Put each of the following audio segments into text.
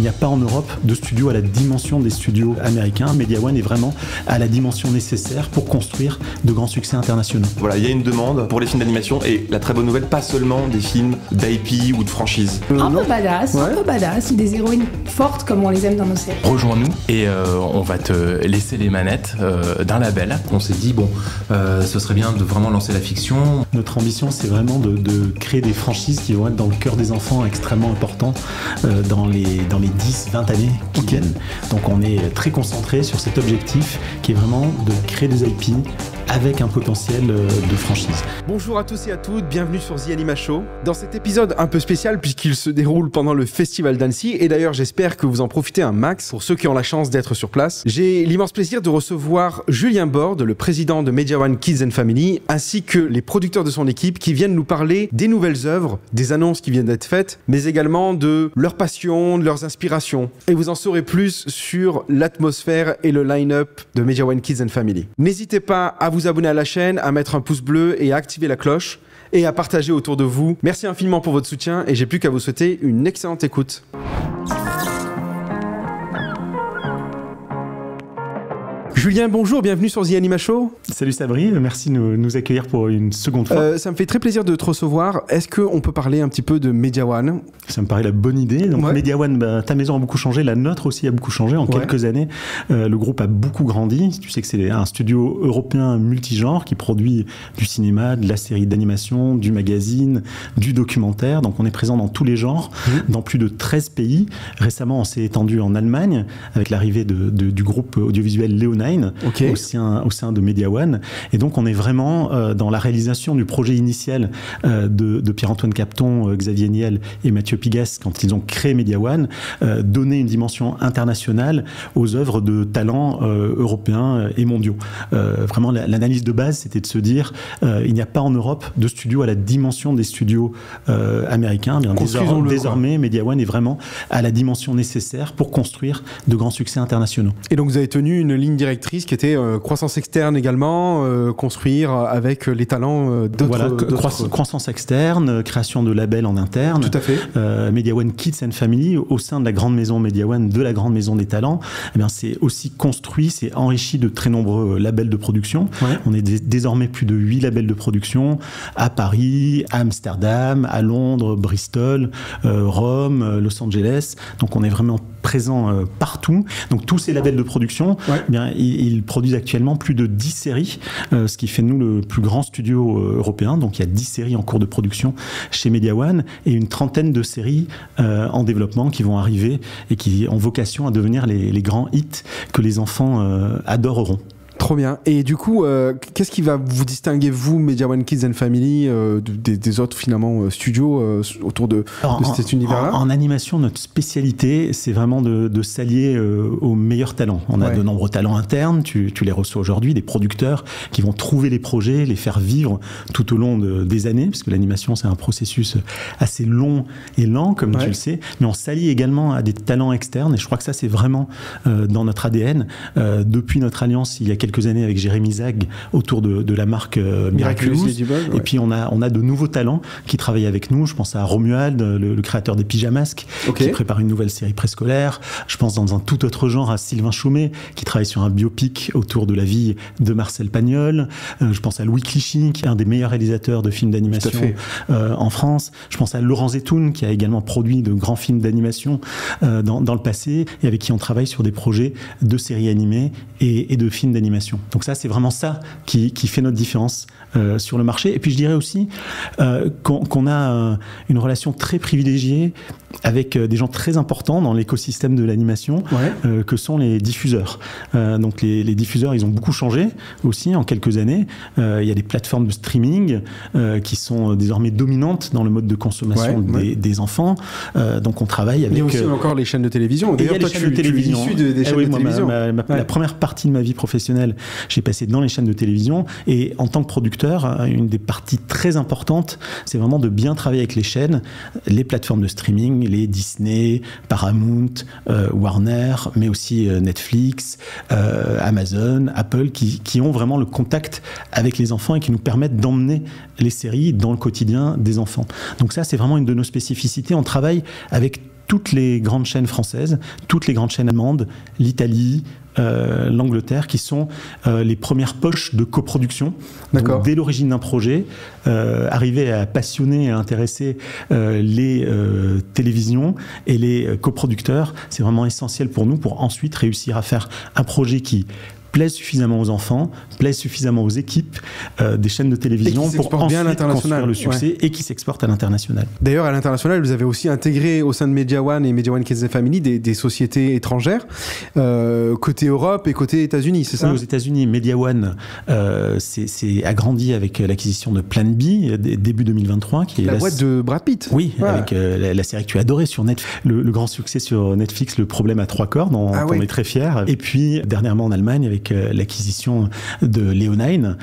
n'y a pas en Europe de studio à la dimension des studios américains. Media One est vraiment à la dimension nécessaire pour construire de grands succès internationaux. Voilà, il y a une demande pour les films d'animation et la très bonne nouvelle, pas seulement des films d'IP ou de franchise. Un peu badass, des héroïnes fortes comme on les aime dans nos séries. Rejoins-nous et on va te laisser les manettes d'un label. On s'est dit, ce serait bien de vraiment lancer la fiction. Notre ambition, c'est vraiment de créer des franchises qui vont être dans le cœur des enfants extrêmement importants dans les 10-20 années qui viennent. Donc on est très concentré sur cet objectif qui est vraiment de créer des IP avec un potentiel de franchise. Bonjour à tous et à toutes, bienvenue sur The Anima Show. Dans cet épisode un peu spécial puisqu'il se déroule pendant le Festival d'Annecy, et d'ailleurs j'espère que vous en profitez un max pour ceux qui ont la chance d'être sur place, j'ai l'immense plaisir de recevoir Julien Borde, le président de Media One Kids and Family, ainsi que les producteurs de son équipe qui viennent nous parler des nouvelles œuvres, des annonces qui viennent d'être faites, mais également de leur passion, de leurs inspirations. Et vous en saurez plus sur l'atmosphère et le line-up de Media One Kids and Family. N'hésitez pas à vous abonner à la chaîne, à mettre un pouce bleu et à activer la cloche et à partager autour de vous. Merci infiniment pour votre soutien et j'ai plus qu'à vous souhaiter une excellente écoute. Julien, bonjour, bienvenue sur The Anima Show. Salut Sabri, merci de nous accueillir pour une seconde fois. Ça me fait très plaisir de te recevoir. Est-ce qu'on peut parler un petit peu de Media One ? Ça me paraît la bonne idée. Donc Media One, ta maison a beaucoup changé, la nôtre aussi a beaucoup changé en quelques années. Le groupe a beaucoup grandi. Tu sais que c'est un studio européen multigenre qui produit du cinéma, de la série d'animation, du magazine, du documentaire. Donc on est présent dans tous les genres, dans plus de 13 pays. Récemment, on s'est étendu en Allemagne avec l'arrivée du groupe audiovisuel Leonine. Au sein de Media One. Et donc, on est vraiment dans la réalisation du projet initial de Pierre-Antoine Capton, Xavier Niel et Mathieu Pigas quand ils ont créé Media One, donner une dimension internationale aux œuvres de talents européens et mondiaux. Vraiment, l'analyse de base, c'était de se dire il n'y a pas en Europe de studio à la dimension des studios américains. Bien, désormais, Media One est vraiment à la dimension nécessaire pour construire de grands succès internationaux. Et donc, vous avez tenu une ligne directrice qui était croissance externe également, construire avec les talents d'autres... Croissance externe, création de labels en interne. Tout à fait. Media One Kids and Family, au sein de la grande maison Media One, de la grande maison des talents, eh bien, c'est aussi construit, c'est enrichi de très nombreux labels de production. On est désormais plus de 8 labels de production à Paris, à Amsterdam, à Londres, Bristol, Rome, Los Angeles. Donc on est vraiment présent partout. Donc tous ces labels de production, eh bien, ils produisent actuellement plus de 10 séries, ce qui fait de nous le plus grand studio européen. Donc il y a 10 séries en cours de production chez Media One et une trentaine de séries en développement qui vont arriver et qui ont vocation à devenir les grands hits que les enfants adoreront. Trop bien. Et du coup, qu'est-ce qui va vous distinguer, vous, Media One Kids and Family, des autres, finalement, studios autour de cet univers-là ? En animation, notre spécialité, c'est vraiment de s'allier aux meilleurs talents. On a de nombreux talents internes, tu les reçois aujourd'hui, des producteurs qui vont trouver les projets, les faire vivre tout au long des années, parce que l'animation, c'est un processus assez long et lent, comme tu le sais, mais on s'allie également à des talents externes, et je crois que ça, c'est vraiment dans notre ADN. Depuis notre alliance, il y a quelques années avec Jérémy Zag autour de la marque Miraculous. Et puis on a de nouveaux talents qui travaillent avec nous. Je pense à Romuald, le créateur des Pyjamasques, qui prépare une nouvelle série préscolaire. Je pense dans un tout autre genre à Sylvain Chaumet, qui travaille sur un biopic autour de la vie de Marcel Pagnol. Je pense à Louis Clichy, qui est un des meilleurs réalisateurs de films d'animation en France. Je pense à Laurent Zetoun, qui a également produit de grands films d'animation dans le passé, et avec qui on travaille sur des projets de séries animées et de films d'animation. Donc ça, c'est vraiment ça qui fait notre différence sur le marché. Et puis je dirais aussi qu'on a une relation très privilégiée avec des gens très importants dans l'écosystème de l'animation, que sont les diffuseurs. Donc les diffuseurs, ils ont beaucoup changé aussi en quelques années. Il y a des plateformes de streaming qui sont désormais dominantes dans le mode de consommation des enfants. Donc on travaille avec... Il y a aussi encore les chaînes de télévision. D'ailleurs, toi, tu es issu des chaînes de télévision. La première partie de ma vie professionnelle, j'ai passé dans les chaînes de télévision, et en tant que producteur, une des parties très importantes, c'est vraiment de bien travailler avec les chaînes, les plateformes de streaming, les Disney, Paramount, Warner, mais aussi Netflix, Amazon, Apple, qui ont vraiment le contact avec les enfants et qui nous permettent d'emmener les séries dans le quotidien des enfants. Donc ça, c'est vraiment une de nos spécificités. On travaille avec toutes les grandes chaînes françaises, toutes les grandes chaînes allemandes, l'Italie, l'Angleterre, qui sont les premières poches de coproduction. Donc, dès l'origine d'un projet, arriver à passionner et à intéresser les télévisions et les coproducteurs, c'est vraiment essentiel pour nous pour ensuite réussir à faire un projet qui plaise suffisamment aux enfants, plaise suffisamment aux équipes des chaînes de télévision pour ensuite construire le succès et qui s'exporte à l'international. D'ailleurs, à l'international, vous avez aussi intégré au sein de Media One et Media One Kids and Family des sociétés étrangères, côté Europe et côté États-Unis, c'est ça? Oui, aux États-Unis, Media One c'est agrandi avec l'acquisition de Plan B début 2023. Qui est la boîte de Brad Pitt. Oui, avec la série que tu as adorée sur Netflix, le grand succès sur Netflix, Le problème à 3 cordes, on est très fiers. Et puis, dernièrement en Allemagne, avec l'acquisition de Leonine,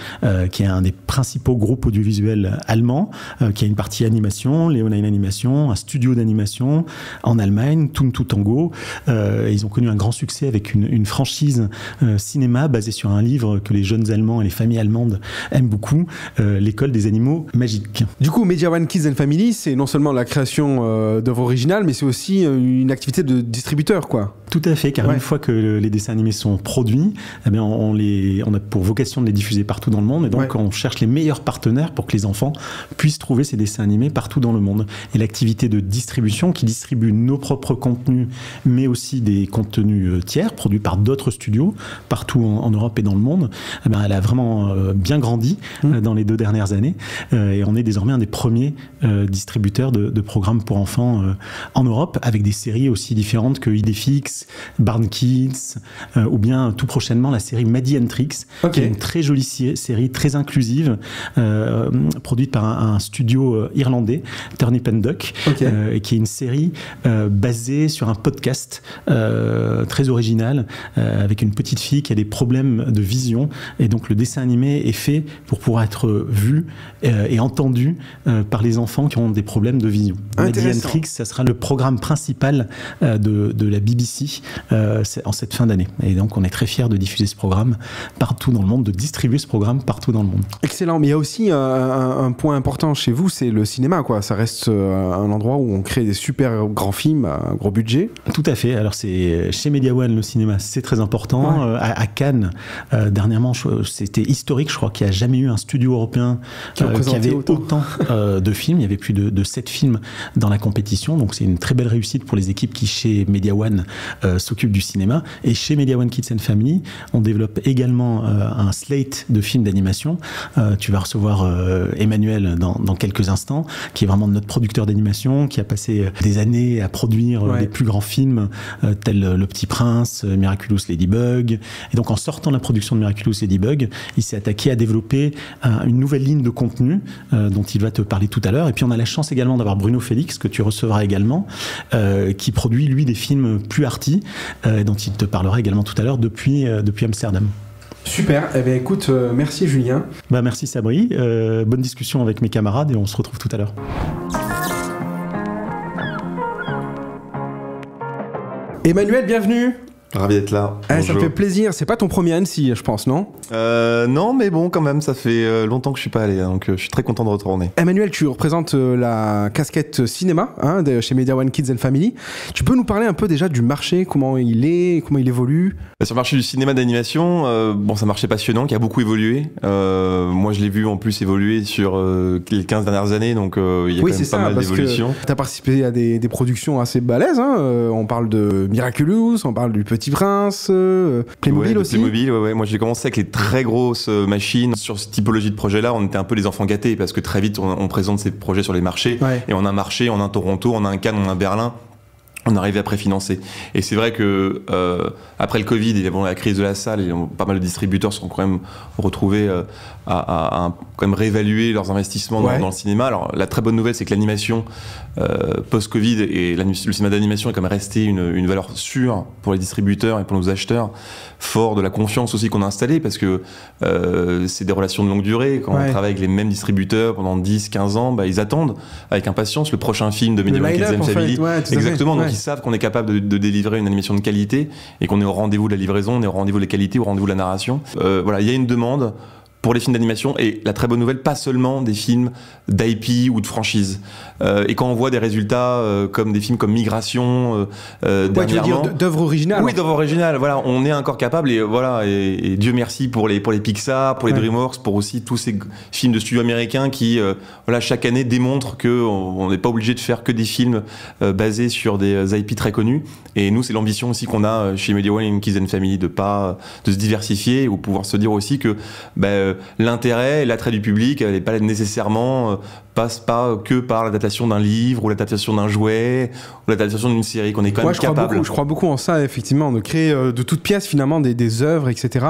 qui est un des principaux groupes audiovisuels allemands, qui a une partie animation, Leonine Animation, un studio d'animation en Allemagne, Tuntu Tango. Ils ont connu un grand succès avec une franchise cinéma basée sur un livre que les jeunes Allemands et les familles allemandes aiment beaucoup, L'école des animaux magiques. Du coup, Media One Kids and Family, c'est non seulement la création d'œuvres originales, mais c'est aussi une activité de distributeur, quoi. Tout à fait, car une fois que les dessins animés sont produits, eh bien on a pour vocation de les diffuser partout dans le monde, et donc on cherche les meilleurs partenaires pour que les enfants puissent trouver ces dessins animés partout dans le monde. Et l'activité de distribution, qui distribue nos propres contenus, mais aussi des contenus tiers, produits par d'autres studios, partout en Europe et dans le monde, eh bien elle a vraiment bien grandi dans les 2 dernières années, et on est désormais un des premiers distributeurs de programmes pour enfants en Europe, avec des séries aussi différentes que Idéfix, Barn Kids, ou bien tout prochainement la série Maddie and Tricks, qui est une très jolie série, très inclusive, produite par un studio irlandais, Turnip and Duck, et qui est une série basée sur un podcast très original, avec une petite fille qui a des problèmes de vision, et donc le dessin animé est fait pour pouvoir être vu et entendu par les enfants qui ont des problèmes de vision. Maddie and Tricks, ça sera le programme principal de la BBC en cette fin d'année. Et donc, on est très fiers de diffuser ce programme partout dans le monde, de distribuer ce programme partout dans le monde. Excellent. Mais il y a aussi un point important chez vous, c'est le cinéma, quoi. Ça reste un endroit où on crée des super grands films à gros budget. Tout à fait. Alors, c'est chez Media One, le cinéma, c'est très important. À Cannes, dernièrement, c'était historique. Je crois qu'il n'y a jamais eu un studio européen qui avait autant de films. Il y avait plus de 7 films dans la compétition. Donc, c'est une très belle réussite pour les équipes qui, chez Media One, s'occupent du cinéma. Et chez Media One Kids and Family, on développe également un slate de films d'animation. Tu vas recevoir Emmanuel dans quelques instants, qui est vraiment notre producteur d'animation, qui a passé des années à produire les plus grands films, tels Le Petit Prince, Miraculous Ladybug. Et donc, en sortant de la production de Miraculous Ladybug, il s'est attaqué à développer une nouvelle ligne de contenu dont il va te parler tout à l'heure. Et puis, on a la chance également d'avoir Bruno Félix, que tu recevras également, qui produit, lui, des films plus arty, dont il te parlera également tout à l'heure depuis Amsterdam. Super, eh bien écoute, merci Julien. Merci Sabri, bonne discussion avec mes camarades et on se retrouve tout à l'heure. Emmanuel, bienvenue. Ravi d'être là. Ça me fait plaisir. C'est pas ton premier Annecy, je pense, non? Non, mais bon, quand même, ça fait longtemps que je suis pas allé, donc je suis très content de retourner. Emmanuel, tu représentes la casquette cinéma chez Media One Kids and Family. Tu peux nous parler un peu déjà du marché, comment il évolue? Sur le marché du cinéma d'animation, c'est un marché passionnant qui a beaucoup évolué. Moi, je l'ai vu en plus évoluer sur les 15 dernières années, donc il y a quand même pas mal d'évolution. Tu as participé à des productions assez balèzes. On parle de Miraculous, on parle du Petit Prince, Playmobil aussi. Playmobil, ouais. Moi, j'ai commencé avec les très grosses machines. Sur cette typologie de projet-là, on était un peu les enfants gâtés parce que très vite, on présente ces projets sur les marchés. Et on a un marché, on a un Toronto, on a un Cannes, on a un Berlin. On arrivait à préfinancer. Et c'est vrai que après le Covid et la crise de la salle, pas mal de distributeurs se sont quand même retrouvés à quand même réévaluer leurs investissements dans le cinéma. Alors la très bonne nouvelle, c'est que l'animation post-Covid et le cinéma d'animation est quand même resté une valeur sûre pour les distributeurs et pour nos acheteurs, fort de la confiance aussi qu'on a installée, parce que c'est des relations de longue durée. Quand on travaille avec les mêmes distributeurs pendant 10-15 ans, ils attendent avec impatience le prochain film de Media One Kids and Family. Exactement, donc ils savent qu'on est capable de délivrer une animation de qualité et qu'on est au rendez-vous de la livraison, on est au rendez-vous de la qualité, au rendez-vous de la narration. Il y a une demande. pour les films d'animation, et la très bonne nouvelle, pas seulement des films d'IP ou de franchise. Et quand on voit des résultats comme des films comme Migration, dernièrement, tu veux dire d'œuvres originales? Oui, d'œuvres originales. Voilà, on est encore capable, et voilà, et Dieu merci pour les Pixar, pour les DreamWorks, pour aussi tous ces films de studios américains qui, voilà, chaque année démontrent que on n'est pas obligé de faire que des films basés sur des IP très connus. Et nous, c'est l'ambition aussi qu'on a chez Media One Kids and Family de se diversifier, ou pouvoir se dire aussi que l'intérêt et l'attrait du public n'est pas nécessairement passe pas que par l'adaptation d'un livre ou l'adaptation d'un jouet ou l'adaptation d'une série, qu'on est quand même capable. Je crois beaucoup en ça, effectivement, de créer de toutes pièces finalement des œuvres, etc.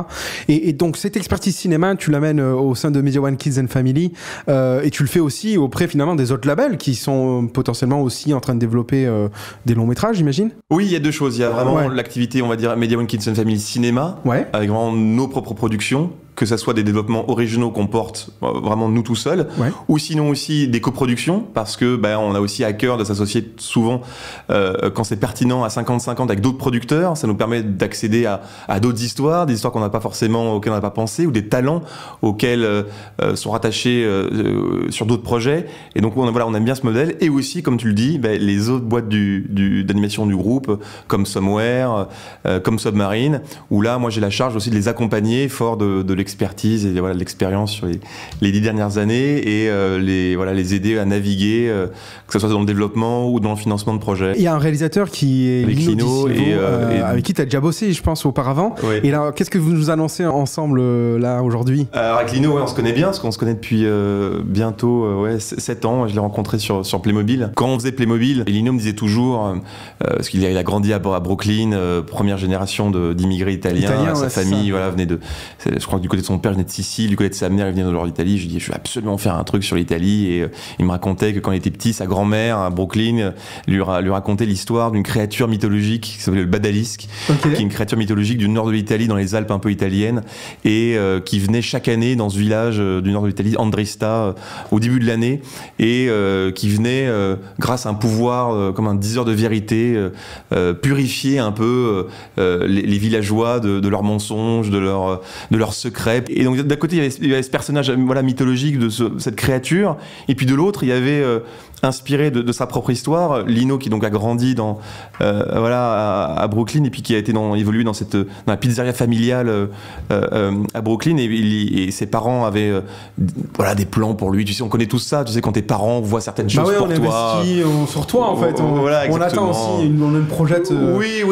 Et donc cette expertise cinéma, tu l'amènes au sein de Media One Kids and Family, et tu le fais aussi auprès finalement des autres labels qui sont potentiellement aussi en train de développer des longs métrages, j'imagine. Oui, il y a deux choses. Il y a vraiment l'activité, on va dire, Media One Kids and Family cinéma, avec vraiment nos propres productions, que ça soit des développements originaux qu'on porte vraiment nous tout seuls, ou sinon aussi des coproductions, parce que on a aussi à cœur de s'associer souvent quand c'est pertinent à 50-50 avec d'autres producteurs. Ça nous permet d'accéder à d'autres histoires, des histoires qu'on n'a pas forcément, auxquelles on n'a pas pensé, ou des talents auxquels sont rattachés sur d'autres projets. Et donc on aime bien ce modèle. Et aussi, comme tu le dis, les autres boîtes d'animation du groupe, comme Somewhere, comme Submarine, où là, moi j'ai la charge aussi de les accompagner fort de l'expertise et de l'expérience sur les 10 dernières années, et les aider à naviguer, que ce soit dans le développement ou dans le financement de projets. Il y a un réalisateur qui est Lino avec qui tu as déjà bossé, je pense, auparavant. Oui. Et là, qu'est-ce que vous nous annoncez ensemble là aujourd'hui? Alors avec Lino, on se connaît bien, parce qu'on se connaît depuis bientôt 7 ans. Je l'ai rencontré sur Playmobil. Quand on faisait Playmobil, Lino me disait toujours, parce qu'il a grandi à Brooklyn, première génération d'immigrés italiens, sa famille venait je crois que du côté de son père, il venait de Sicile, du côté de sa mère, il venait de l'Italie. Je lui dis, je vais absolument faire un truc sur l'Italie. Et il me racontait que quand il était petit, sa grand-mère à Brooklyn lui racontait l'histoire d'une créature mythologique qui s'appelait le Badalisque, qui est une créature mythologique du nord de l'Italie, dans les Alpes un peu italiennes, et qui venait chaque année dans ce village du nord de l'Italie, Andrista, au début de l'année, et qui venait, grâce à un pouvoir comme un diseur de vérité, purifier un peu les villageois de leurs mensonges, de leurs secrets. Et donc d'un côté il y avait ce personnage mythologique de cette créature, et puis de l'autre il y avait inspiré de sa propre histoire, Lino, qui donc a grandi à Brooklyn, et puis qui a évolué dans la pizzeria familiale à Brooklyn, et ses parents avaient des plans pour lui. Tu sais, on connaît tout ça. Tu sais, quand tes parents voient certaines choses pour toi, on investit sur toi en fait. On attend aussi, on projette. Oui.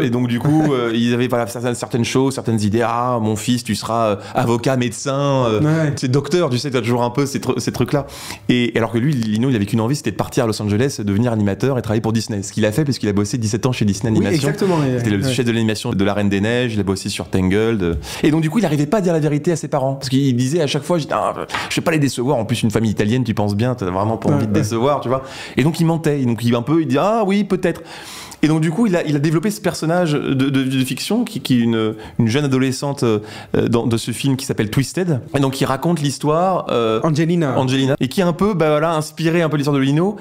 Et donc du coup, ils avaient certaines choses, certaines idées. Ah, mon fils, tu seras avocat, médecin, c'est docteur. Tu sais, tu as toujours un peu ces trucs-là. Et alors que lui, Lino, il avait qu'une envie, c'était de partir à Los Angeles, devenir animateur et travailler pour Disney. Ce qu'il a fait, parce qu'il a bossé 17 ans chez Disney Animation. Oui, exactement. C'était le chef de l'animation de La Reine des Neiges, il a bossé sur Tangled. Et donc, du coup, il n'arrivait pas à dire la vérité à ses parents. Parce qu'il disait à chaque fois, je vais pas les décevoir. En plus, une famille italienne, tu penses bien, t'as vraiment pas envie de décevoir, tu vois. Et donc, il mentait. Et donc, il dit, ah oui, peut-être. Et donc du coup, il a développé ce personnage de fiction qui est une jeune adolescente de ce film qui s'appelle Twisted. Et donc qui raconte l'histoire Angelina, et qui est un peu inspiré un peu l'histoire de Lino,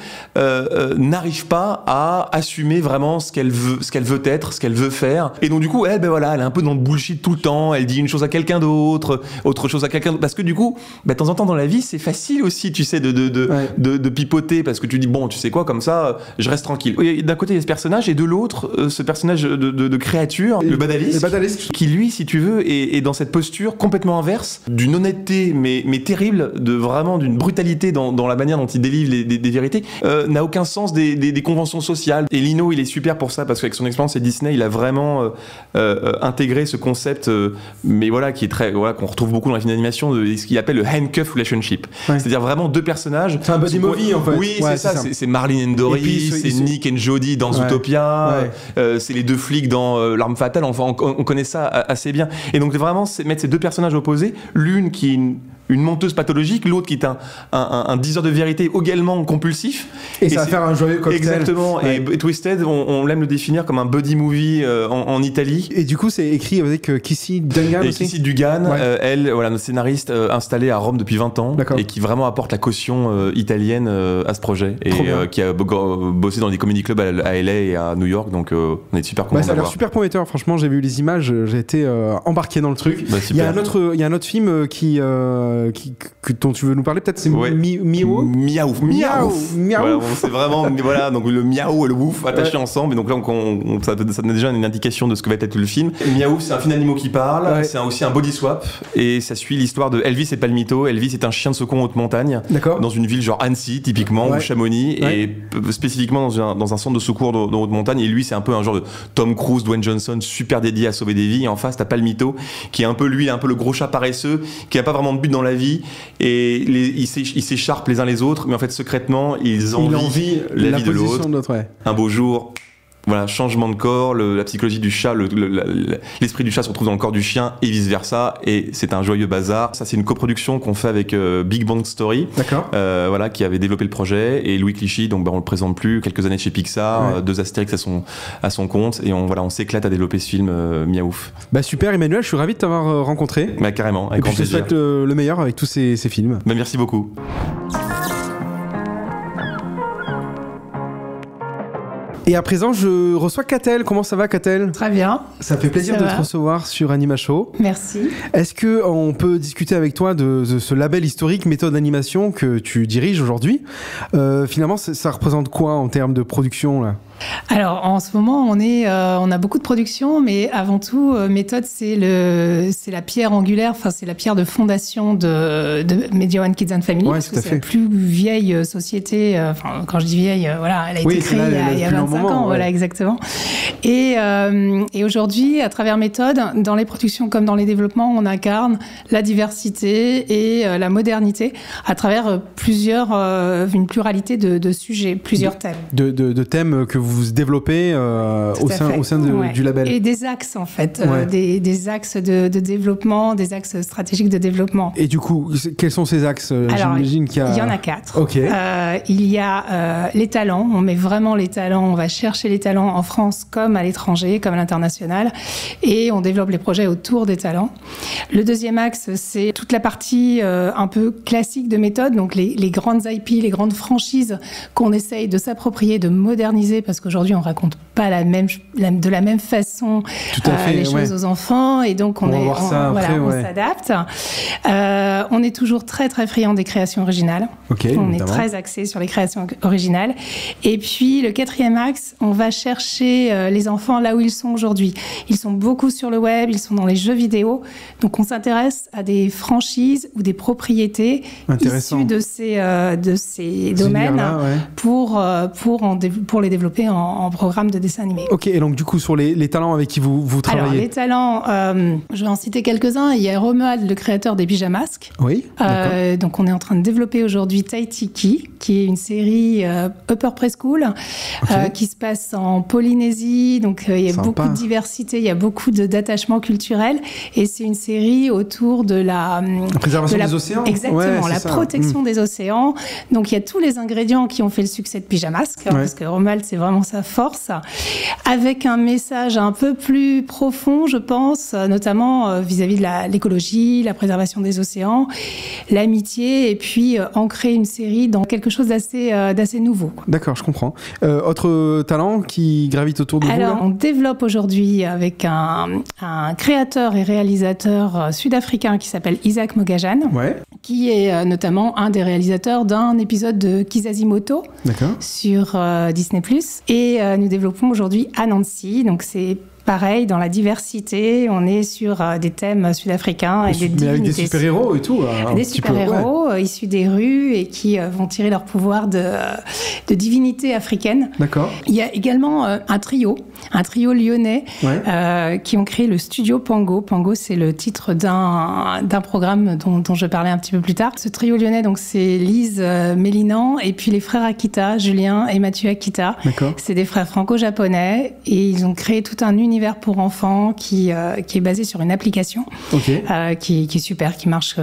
n'arrive pas à assumer vraiment ce qu'elle veut être, ce qu'elle veut faire. Et donc du coup, elle est un peu dans le bullshit tout le temps. Elle dit une chose à quelqu'un d'autre, autre chose à quelqu'un d'autre, parce que du coup, de temps en temps dans la vie, c'est facile aussi, tu sais, de pipoter, parce que tu dis bon, tu sais quoi, comme ça, je reste tranquille. Et d'un côté, il y a ce personnage, et de l'autre, ce personnage de créature, le Badalisque, qui lui, si tu veux, est dans cette posture complètement inverse, d'une honnêteté mais terrible, d'une brutalité dans la manière dont il délivre des vérités, n'a aucun sens des conventions sociales. Et Lino, il est super pour ça, parce qu'avec son expérience chez Disney, il a vraiment intégré ce concept, qui est très, qu'on retrouve beaucoup dans les films d'animation, de ce qu'il appelle le handcuff relationship. C'est-à-dire vraiment deux personnages. C'est un buddy movie en fait. Oui, c'est ça. C'est Marlene and Dory, c'est Nick and Jody dans Zootopia. C'est les deux flics dans L'Arme Fatale. Enfin, on connaît ça assez bien. Et donc vraiment, c'est mettre ces deux personnages opposés, l'une qui est une menteuse pathologique, l'autre qui est un diseur de vérité également compulsif. Et ça va faire un joyeux cocktail. Exactement. Ouais. Et Twisted, on l'aime le définir comme un buddy movie en Italie. Et du coup, c'est écrit avec Kissy Dugan aussi. Kissy Dugan, elle, voilà, notre scénariste installée à Rome depuis 20 ans. D'accord. Et qui vraiment apporte la caution italienne à ce projet. Et qui a bossé dans des comedy clubs à LA et à New York. Donc, on est super content. Ça a l'air super prometteur. Franchement, j'ai vu les images, j'ai été embarqué dans le truc. Il y a un autre film dont tu veux nous parler, peut-être, c'est Miaou. Voilà, c'est vraiment donc le miaou et le ouf attachés ensemble, et donc là ça donne déjà une indication de ce que va être le film. Et Miaou, c'est un film d'animaux qui parle, c'est aussi un body swap, et ça suit l'histoire de Elvis et Palmito. Elvis est un chien de secours en haute montagne, dans une ville genre Annecy typiquement, ou Chamonix, et spécifiquement dans un centre de secours de haute montagne. Et lui, c'est un peu un genre de Tom Cruise, Dwayne Johnson, super dédié à sauver des vies. Et en face, t'as Palmito, qui est un peu le gros chat paresseux, qui a pas vraiment de but dans la vie, et ils s'écharpent les uns les autres, mais en fait secrètement ils envient la vie de l'autre. Un beau jour, voilà, changement de corps, la psychologie du chat, l'esprit du chat se retrouve dans le corps du chien et vice versa, et c'est un joyeux bazar. Ça, c'est une coproduction qu'on fait avec Big Bang Story, voilà, qui avait développé le projet, et Louis Clichy, donc on le présente plus, quelques années de chez Pixar, 2 Astérix à son compte, et on s'éclate à développer ce film Miaouf. Super Emmanuel, je suis ravi de t'avoir rencontré. Carrément, avec grand plaisir. Je te souhaite le meilleur avec tous ces films. Merci beaucoup. Et à présent, je reçois Catel. Comment ça va, Catel ? Très bien. Ça fait plaisir de te recevoir sur Anima Show. Merci. Est-ce qu'on peut discuter avec toi de ce label historique Méthode Animation que tu diriges aujourd'hui ? Finalement, ça représente quoi en termes de production là ? Alors, en ce moment, on a beaucoup de production, mais avant tout, Méthode, c'est la pierre angulaire, enfin, c'est la pierre de fondation de Media One Kids and Family, parce que c'est la plus vieille société, quand je dis vieille, voilà, elle a été créée il y a 25 ans, voilà, exactement. Et aujourd'hui, à travers Méthode, dans les productions comme dans les développements, on incarne la diversité et la modernité à travers une pluralité de sujets, plusieurs thèmes. De thèmes que vous développez au sein du label. Et des axes, en fait, des axes de développement, des axes stratégiques de développement. Et du coup, quels sont ces axes ? Alors, j'imagine qu'il y en a 4. Ok. Il y a les talents, on met vraiment les talents, on va chercher les talents en France comme à l'étranger, comme à l'international, et on développe les projets autour des talents. Le deuxième axe, c'est toute la partie un peu classique de Méthode, donc les grandes IP, les grandes franchises qu'on essaye de s'approprier, de moderniser, parce qu'aujourd'hui, on raconte pas de la même façon les choses aux enfants, et donc on s'adapte. On est toujours très très friand des créations originales. On est très axé sur les créations originales. Et puis le quatrième axe, on va chercher les enfants là où ils sont aujourd'hui. Ils sont beaucoup sur le web, ils sont dans les jeux vidéo. Donc on s'intéresse à des franchises ou des propriétés issues de ces domaines pour les développer en programme de dessin animé. Ok, et donc du coup sur les talents avec qui vous travaillez. Alors les talents, je vais en citer quelques-uns. Il y a Romuald, le créateur des Pyjamasques. Oui. Donc on est en train de développer aujourd'hui Taitiki, qui est une série upper preschool qui se passe en Polynésie. Donc il y a beaucoup de diversité, il y a beaucoup d'attachement culturel, et c'est une série autour de la préservation des océans. Exactement, la protection des océans. Donc il y a tous les ingrédients qui ont fait le succès de Pyjamasques, parce que Romuald, c'est vraiment sa force, avec un message un peu plus profond, je pense, notamment vis-à-vis de l'écologie, la préservation des océans, l'amitié, et puis ancrer une série dans quelque chose d'assez nouveau. D'accord, je comprends. Autre talent qui gravite autour de vous là ? On développe aujourd'hui avec un créateur et réalisateur sud-africain qui s'appelle Isaac Mogajan, qui est notamment un des réalisateurs d'un épisode de Kisazimoto sur Disney+. Et nous développons aujourd'hui à Nancy, donc c'est pareil, dans la diversité, on est sur des thèmes sud-africains et des divinités. Avec des super-héros et tout. Des super-héros issus des rues et qui vont tirer leur pouvoir de divinités africaines. D'accord. Il y a également un trio lyonnais qui ont créé le studio Pango. Pango, c'est le titre d'un programme dont je parlais un petit peu plus tard. Ce trio lyonnais, donc c'est Lise Mélinan et puis les frères Akita, Julien et Mathieu Akita. D'accord. C'est des frères franco-japonais et ils ont créé tout un univers univers pour enfants qui est basé sur une application qui est super, qui marche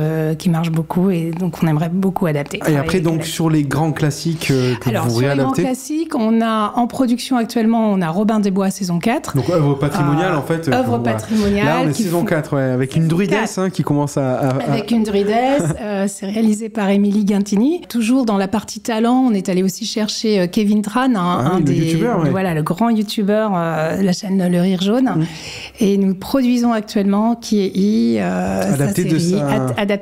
beaucoup, et donc on aimerait beaucoup adapter. Et après, donc, sur les grands classiques que vous réadaptez? Sur les grands classiques, on a en production actuellement, on a Robin des Bois saison 4. Donc œuvre patrimoniale en fait. Œuvre patrimoniale. Là, on est saison 4, avec une druidesse qui commence à... Avec une druidesse, c'est réalisé par Émilie Guintini. Toujours dans la partie talent, on est allé aussi chercher Kevin Tran, un des youtubeurs, voilà, le grand youtubeur de la chaîne Le Rire Jaune. Et nous produisons actuellement Kiei, adapté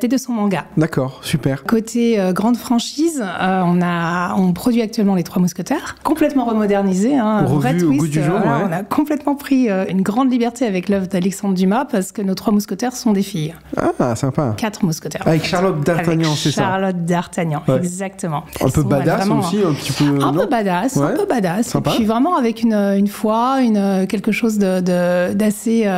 de son manga. D'accord, super. Côté grande franchise, on produit actuellement Les Trois Mousquetaires, complètement remodernisé, revu au goût du jour. On a complètement pris une grande liberté avec l'œuvre d'Alexandre Dumas, parce que nos Trois Mousquetaires sont des filles. Ah, sympa. 4 mousquetaires. Avec Charlotte D'Artagnan, c'est ça? Charlotte D'Artagnan, exactement. Un peu badass aussi, un petit peu. Un peu badass. Sympa. Et puis vraiment avec une foi, quelque chose d'assez,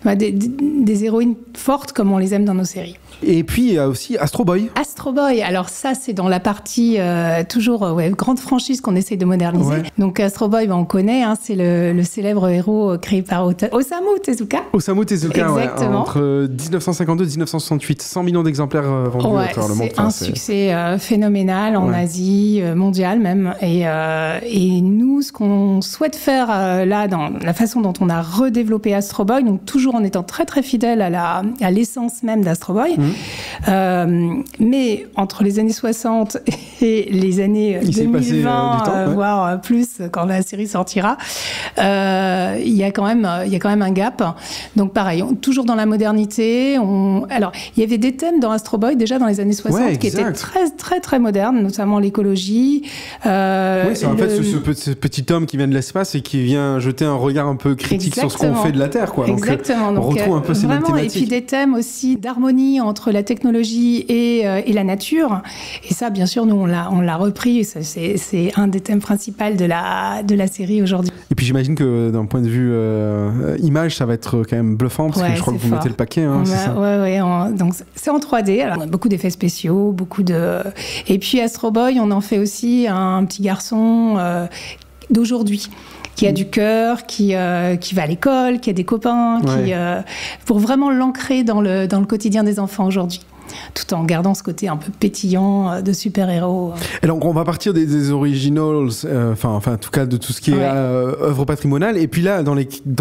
des héroïnes fortes comme on les aime dans nos séries. Et puis il y a aussi Astro Boy. Astro Boy, alors ça c'est dans la partie toujours grande franchise qu'on essaie de moderniser. Donc Astro Boy, on connaît, c'est le célèbre héros créé par Osamu Tezuka. Osamu Tezuka, exactement. Entre 1952 et 1968, 100 millions d'exemplaires vendus à travers le monde. C'est un succès phénoménal en Asie, mondial même. Et nous, ce qu'on souhaite faire là, dans la façon dont on a redéveloppé Astro Boy, donc toujours en étant très très fidèle à l'essence même d'Astro Boy, mais entre les années 60 et les années 2020, voire plus quand la série sortira, il y a quand même un gap. Donc pareil, toujours dans la modernité. Alors, il y avait des thèmes dans Astro Boy déjà dans les années 60 qui étaient très très très modernes, notamment l'écologie. C'est en fait ce petit homme qui vient de l'espace et qui vient jeter un regard un peu critique sur ce qu'on fait de la Terre, quoi. Exactement. Donc, on retrouve un peu ces mêmes thématiques. Et puis des thèmes aussi d'harmonie entre la technologie et la nature. Et ça, bien sûr, nous, on l'a repris. C'est un des thèmes principaux de la série aujourd'hui. Et puis j'imagine que d'un point de vue image, ça va être quand même bluffant, parce que je crois que vous mettez le paquet. Donc c'est en 3D. Alors, on a beaucoup d'effets spéciaux, Et puis Astro Boy, on en fait aussi un petit garçon d'aujourd'hui, qui a du cœur, qui va à l'école, qui a des copains, pour vraiment l'ancrer dans le quotidien des enfants aujourd'hui, tout en gardant ce côté un peu pétillant de super-héros. Alors, on va partir des originals, en tout cas de tout ce qui est œuvre patrimoniale. Et puis là, dans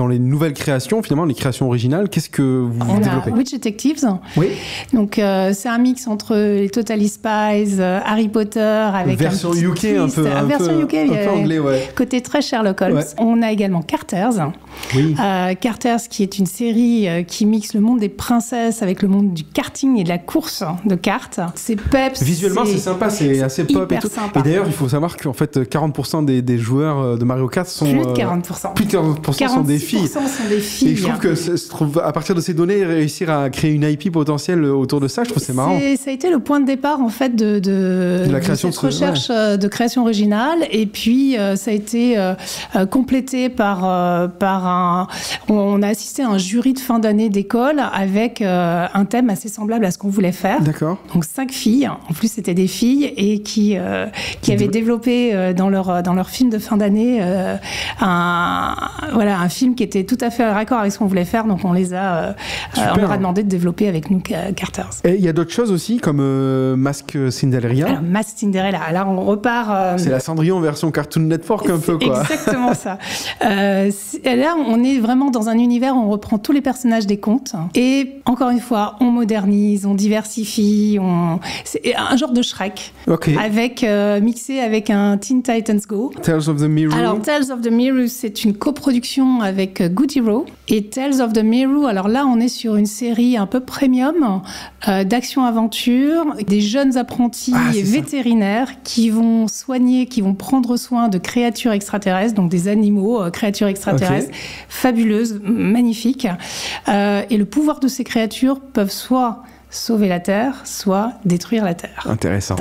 les nouvelles créations, finalement, les créations originales, qu'est-ce que vous développez? On a Witch Detectives. Oui. Donc, c'est un mix entre les Totally Spies, Harry Potter, avec version un petit UK, twist, version UK, un peu anglais, côté très Sherlock Holmes. On a également Carters. Oui. Carters, qui est une série qui mixe le monde des princesses avec le monde du karting et de la course de cartes. C'est peps. Visuellement, c'est sympa, c'est assez pop et tout. Sympa. Et d'ailleurs, il faut savoir qu'en fait, 40% des joueurs de Mario Kart sont... Plus de 40%. Plus de 40% sont des filles. 46% sont des filles. Et je trouve que, à partir de ces données, réussir à créer une IP potentielle autour de ça, je trouve que c'est marrant. Ça a été le point de départ, en fait, de la création de cette recherche de création originale. Et puis, ça a été complété par un... On a assisté à un jury de fin d'année d'école avec un thème assez semblable à ce qu'on voulait faire. D'accord. Donc 5 filles, en plus c'était des filles, et qui avaient développé dans leur film de fin d'année un film qui était tout à fait raccord avec ce qu'on voulait faire. Donc on leur a demandé de développer avec nous Carters. Et il y a d'autres choses aussi comme Mask Cinderella. Alors Mask Cinderella, là on repart... c'est la Cendrillon version Cartoon Network un peu, quoi. Exactement ça. Là on est vraiment dans un univers où on reprend tous les personnages des contes et encore une fois on modernise, on diversifie, c'est un genre de Shrek, avec mixé avec un Teen Titans Go. Tales of the Mirror. Alors Tales of the Mirror, c'est une coproduction avec Good Hero, et Tales of the Mirror, alors là on est sur une série un peu premium d'action-aventure, des jeunes apprentis vétérinaires qui vont soigner, qui vont prendre soin de créatures extraterrestres, donc des animaux, créatures extraterrestres fabuleuses, magnifiques, et le pouvoir de ces créatures peuvent soit sauver la Terre, soit détruire la Terre. Intéressant.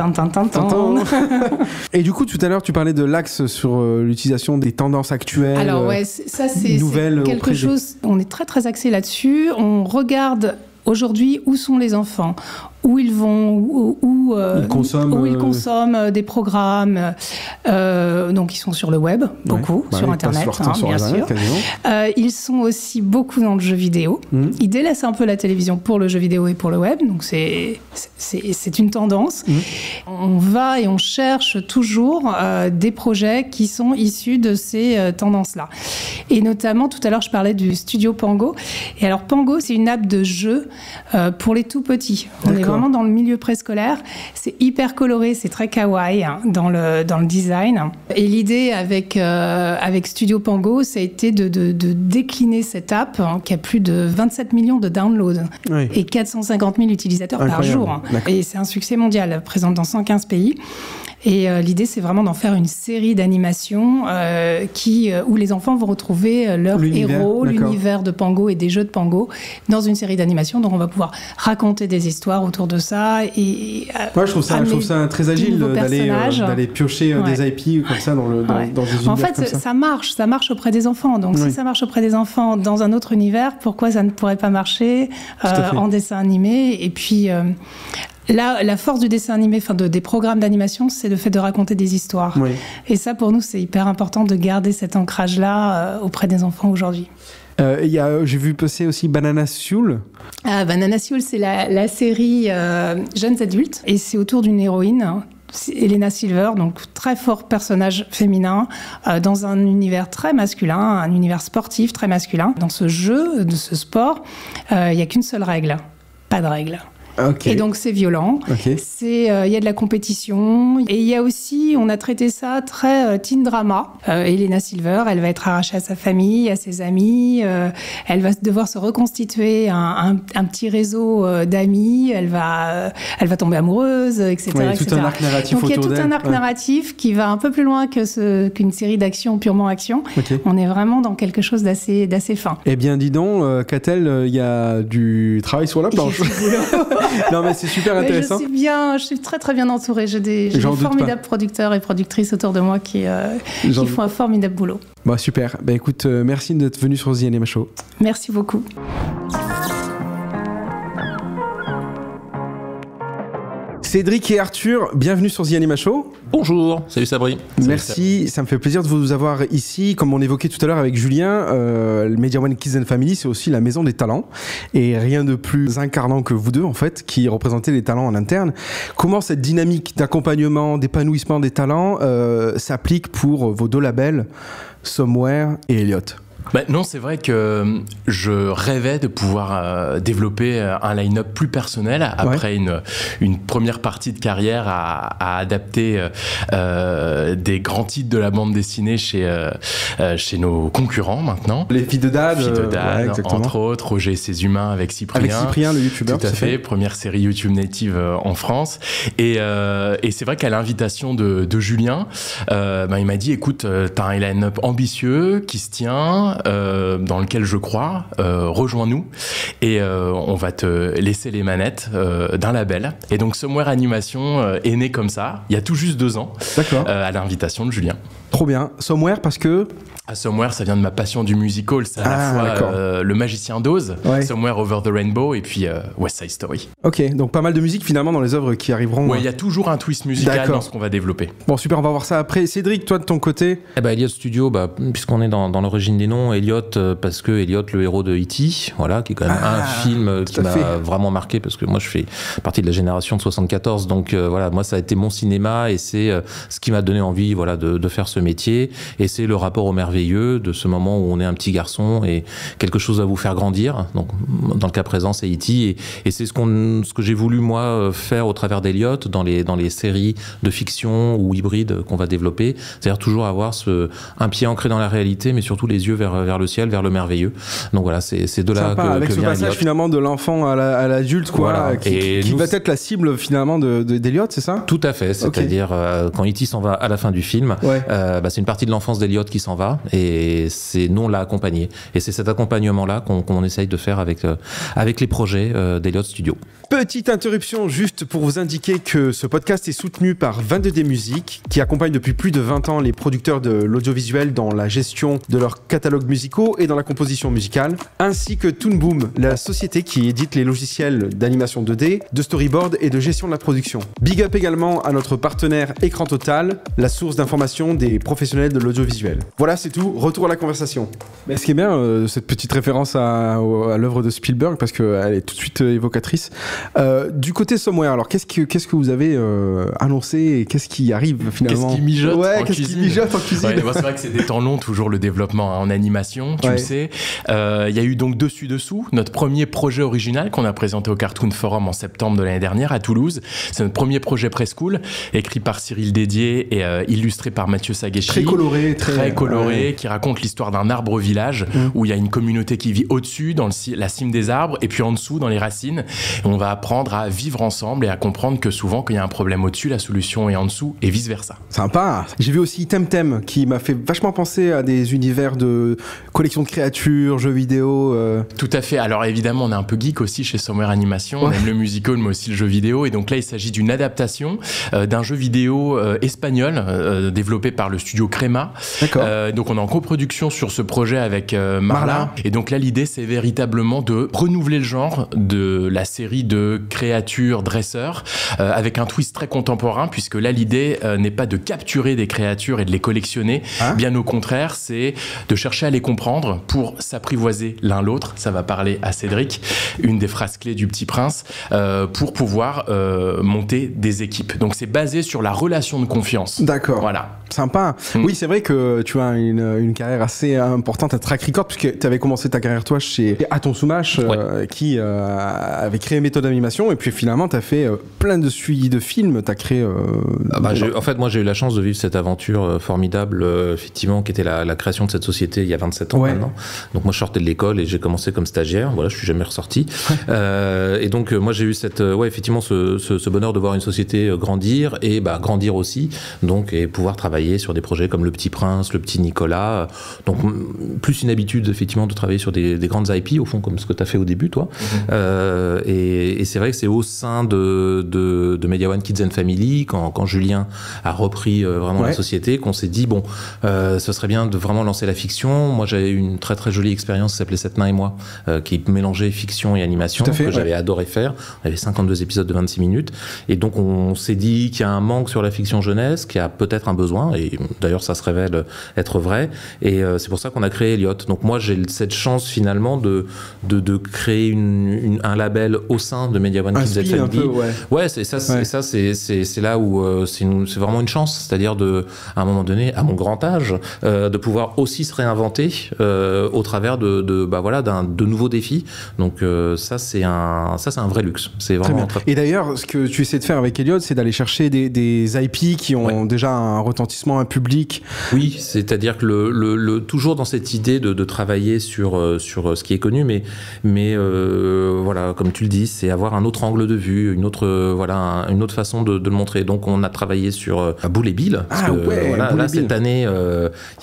Et du coup, tout à l'heure, tu parlais de l'axe sur l'utilisation des tendances actuelles. Alors ça c'est quelque chose, on est très très axé là-dessus. On regarde aujourd'hui où sont les enfants. où ils vont, où ils consomment des programmes. Donc ils sont sur le web, beaucoup, sur Internet, bien sûr. Ils sont aussi beaucoup dans le jeu vidéo. Ils délaissent un peu la télévision pour le jeu vidéo et pour le web, donc c'est une tendance. On va et on cherche toujours des projets qui sont issus de ces tendances-là. Et notamment, tout à l'heure, je parlais du studio Pango. Et alors, Pango, c'est une app de jeu pour les tout petits. On est vraiment dans le milieu préscolaire. C'est hyper coloré, c'est très kawaii dans le design. Et l'idée avec Studio Pango, ça a été de décliner cette app qui a plus de 27 millions de downloads et 450 000 utilisateurs par jour. Et c'est un succès mondial, présente dans 115 pays. Et l'idée, c'est vraiment d'en faire une série d'animations où les enfants vont retrouver leur héros, l'univers de Pango et des jeux de Pango dans une série d'animations. Donc, on va pouvoir raconter des histoires autour de ça. Et je trouve ça très agile d'aller piocher des IP comme ça dans des univers. En fait, ça marche auprès des enfants. Donc, si ça marche auprès des enfants dans un autre univers, pourquoi ça ne pourrait pas marcher en dessin animé? Et puis... Là, la force du dessin animé, des programmes d'animation, c'est le fait de raconter des histoires. Et ça, pour nous, c'est hyper important de garder cet ancrage-là auprès des enfants aujourd'hui. J'ai vu passer aussi Banana Soul. Banana Soul, c'est la série Jeunes Adultes. Et c'est autour d'une héroïne, Elena Silver, donc très fort personnage féminin, dans un univers très masculin, un univers sportif très masculin. Dans ce jeu, de ce sport, il n'y a qu'une seule règle, pas de règle. Et donc c'est violent, il y a de la compétition, et il y a aussi, on a traité ça très teen drama. Elena Silver, elle va être arrachée à sa famille, à ses amis, elle va devoir se reconstituer un petit réseau d'amis, elle va tomber amoureuse, etc. Tout un arc narratif. Donc il y a tout un arc narratif qui va un peu plus loin qu'une série d'action, purement action. On est vraiment dans quelque chose d'assez fin. Eh bien dis donc, Catel, il y a du travail sur la planche. Non mais c'est super intéressant. Je suis très très bien entourée. J'ai des formidables producteurs et productrices autour de moi qui font un formidable boulot. Bon, super. Écoute, merci d'être venu sur The Anima Show. Merci beaucoup. Cédric et Arthur, bienvenue sur The Anima Show. Bonjour, salut Sabri. Merci, ça me fait plaisir de vous avoir ici. Comme on évoquait tout à l'heure avec Julien, le Media One Kids and Family, c'est aussi la maison des talents. Et rien de plus incarnant que vous deux, en fait, qui représentez les talents en interne. Comment cette dynamique d'accompagnement, d'épanouissement des talents s'applique pour vos deux labels, Somewhere et Elliott? Non, c'est vrai que je rêvais de pouvoir développer un line-up plus personnel après une première partie de carrière à adapter des grands titres de la bande dessinée chez nos concurrents maintenant. Les Filles de Dad, entre autres, Roger et ses humains avec Cyprien. Avec Cyprien, le youtubeur. Tout à fait, première série YouTube native en France. Et c'est vrai qu'à l'invitation de Julien, il m'a dit, écoute, t'as un line-up ambitieux qui se tient, dans lequel je crois, rejoins-nous et on va te laisser les manettes d'un label. Et donc Somewhere Animation est né comme ça, il y a tout juste 2 ans, à l'invitation de Julien. Trop bien. Somewhere parce que... Somewhere, ça vient de ma passion du musical, c'est à la fois Le Magicien d'Oz, Somewhere Over the Rainbow et puis West Side Story. Ok, donc pas mal de musique finalement dans les œuvres qui arriveront. Ouais, il y a toujours un twist musical dans ce qu'on va développer. Bon, super, on va voir ça après. Cédric, toi de ton côté? Elliott Studio, puisqu'on est dans l'origine des noms, Elliott, parce que Elliott, le héros de E.T., voilà, qui est quand même un film qui m'a vraiment marqué, parce que moi je fais partie de la génération de 74, donc voilà, moi ça a été mon cinéma et c'est ce qui m'a donné envie de faire ce métier, et c'est le rapport au merveilleux de ce moment où on est un petit garçon et quelque chose à vous faire grandir. Donc, dans le cas présent, c'est E.T. Et c'est ce que j'ai voulu, moi, faire au travers d'Elliott dans les séries de fiction ou hybrides qu'on va développer. C'est-à-dire toujours avoir un pied ancré dans la réalité, mais surtout les yeux vers le ciel, vers le merveilleux. Donc voilà, c'est de là avec que ce vient passage Elliott. Finalement de l'enfant à l'adulte, quoi, voilà. qui va être la cible finalement d'Elliott, c'est ça? Tout à fait. C'est-à-dire quand E.T. s'en va à la fin du film, c'est une partie de l'enfance d'Eliott qui s'en va, et nous on l'a accompagné. Et c'est cet accompagnement-là qu'on essaye de faire avec les projets d'Eliott Studio. Petite interruption juste pour vous indiquer que ce podcast est soutenu par 22D Music, qui accompagne depuis plus de 20 ans les producteurs de l'audiovisuel dans la gestion de leurs catalogues musicaux et dans la composition musicale, ainsi que Toon Boom, la société qui édite les logiciels d'animation 2D, de storyboard et de gestion de la production. Big up également à notre partenaire Écran Total, la source d'information des professionnels de l'audiovisuel. Voilà, c'est tout. Retour à la conversation. Mais ce qui est bien, cette petite référence à l'œuvre de Spielberg, parce qu'elle est tout de suite évocatrice. Du côté Somewhere, alors qu'est-ce que vous avez annoncé et qu'est-ce qui arrive finalement? Qu'est-ce qui mijote en qu'est-ce cuisine? qui mijote en cuisine? Ouais, c'est vrai que c'est des temps longs toujours le développement en animation, tu le sais. Il y a eu donc Dessus-dessous, notre premier projet original qu'on a présenté au Cartoon Forum en septembre de l'année dernière à Toulouse. C'est notre premier projet preschool, écrit par Cyril Dédier et illustré par Mathieu Sagechi. Très coloré, très coloré, qui raconte l'histoire d'un arbre village où il y a une communauté qui vit au-dessus, dans la cime des arbres, et puis en dessous, dans les racines. Et on va apprendre à vivre ensemble et à comprendre que souvent, quand il y a un problème au-dessus, la solution est en dessous et vice-versa. Sympa. J'ai vu aussi Temtem, qui m'a fait vachement penser à des univers de collection de créatures, jeux vidéo. Tout à fait. Alors évidemment, on est un peu geek aussi chez Somewhere Animation. On aime le musical, mais aussi le jeu vidéo. Et donc là, il s'agit d'une adaptation d'un jeu vidéo espagnol développé par le studio Crema. D'accord. Donc on est en coproduction sur ce projet avec Marla. Et donc là, l'idée, c'est véritablement de renouveler le genre de la série de créatures dresseurs avec un twist très contemporain, puisque là, l'idée n'est pas de capturer des créatures et de les collectionner. Bien au contraire, c'est de chercher à les comprendre pour s'apprivoiser l'un l'autre. Ça va parler à Cédric, une des phrases clés du Petit Prince, pour pouvoir monter des équipes. Donc c'est basé sur la relation de confiance. D'accord. Voilà. Sympa. Oui, c'est vrai que tu as une carrière assez importante à Track Record, puisque tu avais commencé ta carrière, toi, chez Aton Soumache, qui avait créé Méthode Animation, et puis finalement, tu as fait plein de suivis de films. Tu as créé... en fait, moi, j'ai eu la chance de vivre cette aventure formidable, effectivement, qui était la création de cette société il y a 27 ans maintenant. Donc, moi, je sortais de l'école et j'ai commencé comme stagiaire. Voilà, je suis jamais ressorti. Et donc, moi, j'ai eu effectivement, ce bonheur de voir une société grandir et grandir aussi, donc, et pouvoir travailler sur des projets comme Le Petit Prince, Le Petit Nicolas. Donc, plus une habitude, effectivement, de travailler sur des grandes IP, au fond, comme ce que tu as fait au début, toi. Et c'est vrai que c'est au sein de Media One Kids and Family, quand Julien a repris vraiment la société, qu'on s'est dit, ce serait bien de vraiment lancer la fiction. Moi, j'avais eu une très très jolie expérience qui s'appelait Sept nains et moi, qui mélangeait fiction et animation, que j'avais adoré faire. On avait 52 épisodes de 26 minutes. Et donc, on s'est dit qu'il y a un manque sur la fiction jeunesse, qu'il y a peut-être un besoin, et d'ailleurs, ça se révèle être vrai. Et c'est pour ça qu'on a créé Eliott. Donc, moi, j'ai cette chance finalement de créer un label au sein de Media One Kids and Family. C'est là où c'est vraiment une chance, c'est-à-dire à un moment donné, à mon grand âge, de pouvoir aussi se réinventer au travers de nouveaux défis. Donc ça c'est un vrai luxe. C'est vraiment très bien. Et d'ailleurs, ce que tu essaies de faire avec Eliott, c'est d'aller chercher des IP qui ont déjà un retentissement, un public. Oui, c'est-à-dire que toujours dans cette idée de travailler sur ce qui est connu, mais voilà, comme tu le dis, c'est avoir un autre angle de vue, une autre façon de le montrer. Donc on a travaillé sur Boule et Bill. Cette année,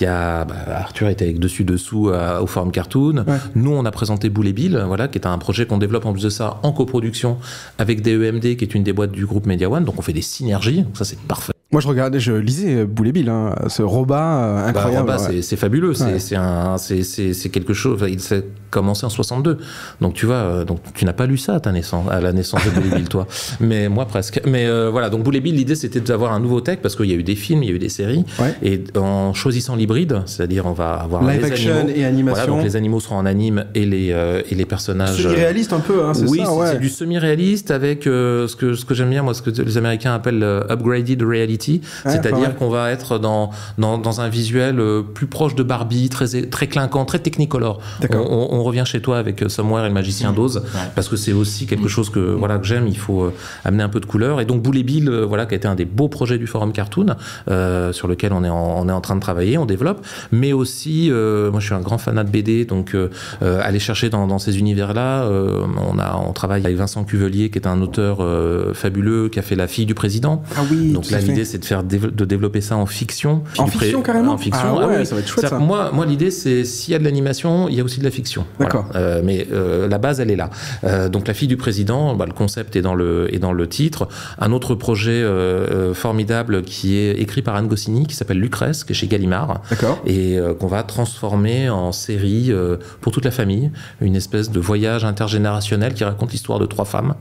Arthur était avec Dessus-dessous au Forum Cartoon. Nous, on a présenté Boule et Bill, qui est un projet qu'on développe en plus de ça en coproduction avec DEMD, qui est une des boîtes du groupe Media One. Donc on fait des synergies. Donc ça, c'est parfait. Moi, je lisais Boule et Bill, ce Roba incroyable. Roba, c'est fabuleux. C'est quelque chose. Il s'est commencé en 62. Donc tu vois, tu n'as pas lu ça à la naissance de Boule et Bill, toi. Mais moi presque. Mais voilà. Donc Boule et Bill, l'idée c'était d'avoir un nouveau tech parce qu'il y a eu des films, il y a eu des séries. Et en choisissant l'hybride, c'est-à-dire on va avoir live action animaux, et animation. Voilà, donc les animaux seront en anime et les personnages. Semi-réaliste un peu, c'est ça. Oui, c'est du semi-réaliste avec ce que j'aime bien, moi, ce que les Américains appellent upgraded reality. C'est-à-dire qu'on va être dans un visuel plus proche de Barbie, très clinquant, très technicolor. On revient chez toi avec Somewhere et le magicien d'Oz, parce que c'est aussi quelque chose que j'aime. Il faut amener un peu de couleur. Et donc Boule et Bill, qui a été un des beaux projets du Forum Cartoon, sur lequel on est en train de travailler, on développe. Mais aussi, moi je suis un grand fanat de BD, donc aller chercher dans ces univers-là. On travaille avec Vincent Cuvelier, qui est un auteur fabuleux, qui a fait La fille du président. Ah oui. Donc là, l'idée c'est de développer ça en fiction. En fiction, carrément? En fiction, ah ouais, oui. Ça va être chouette, ça. Moi, l'idée, c'est s'il y a de l'animation, il y a aussi de la fiction. D'accord. Voilà. Mais la base, elle est là. Donc, La fille du président, le concept est dans le titre. Un autre projet formidable qui est écrit par Anne Goscinny, qui s'appelle Lucrèce, qui est chez Gallimard. D'accord. Et qu'on va transformer en série pour toute la famille. Une espèce de voyage intergénérationnel qui raconte l'histoire de 3 femmes.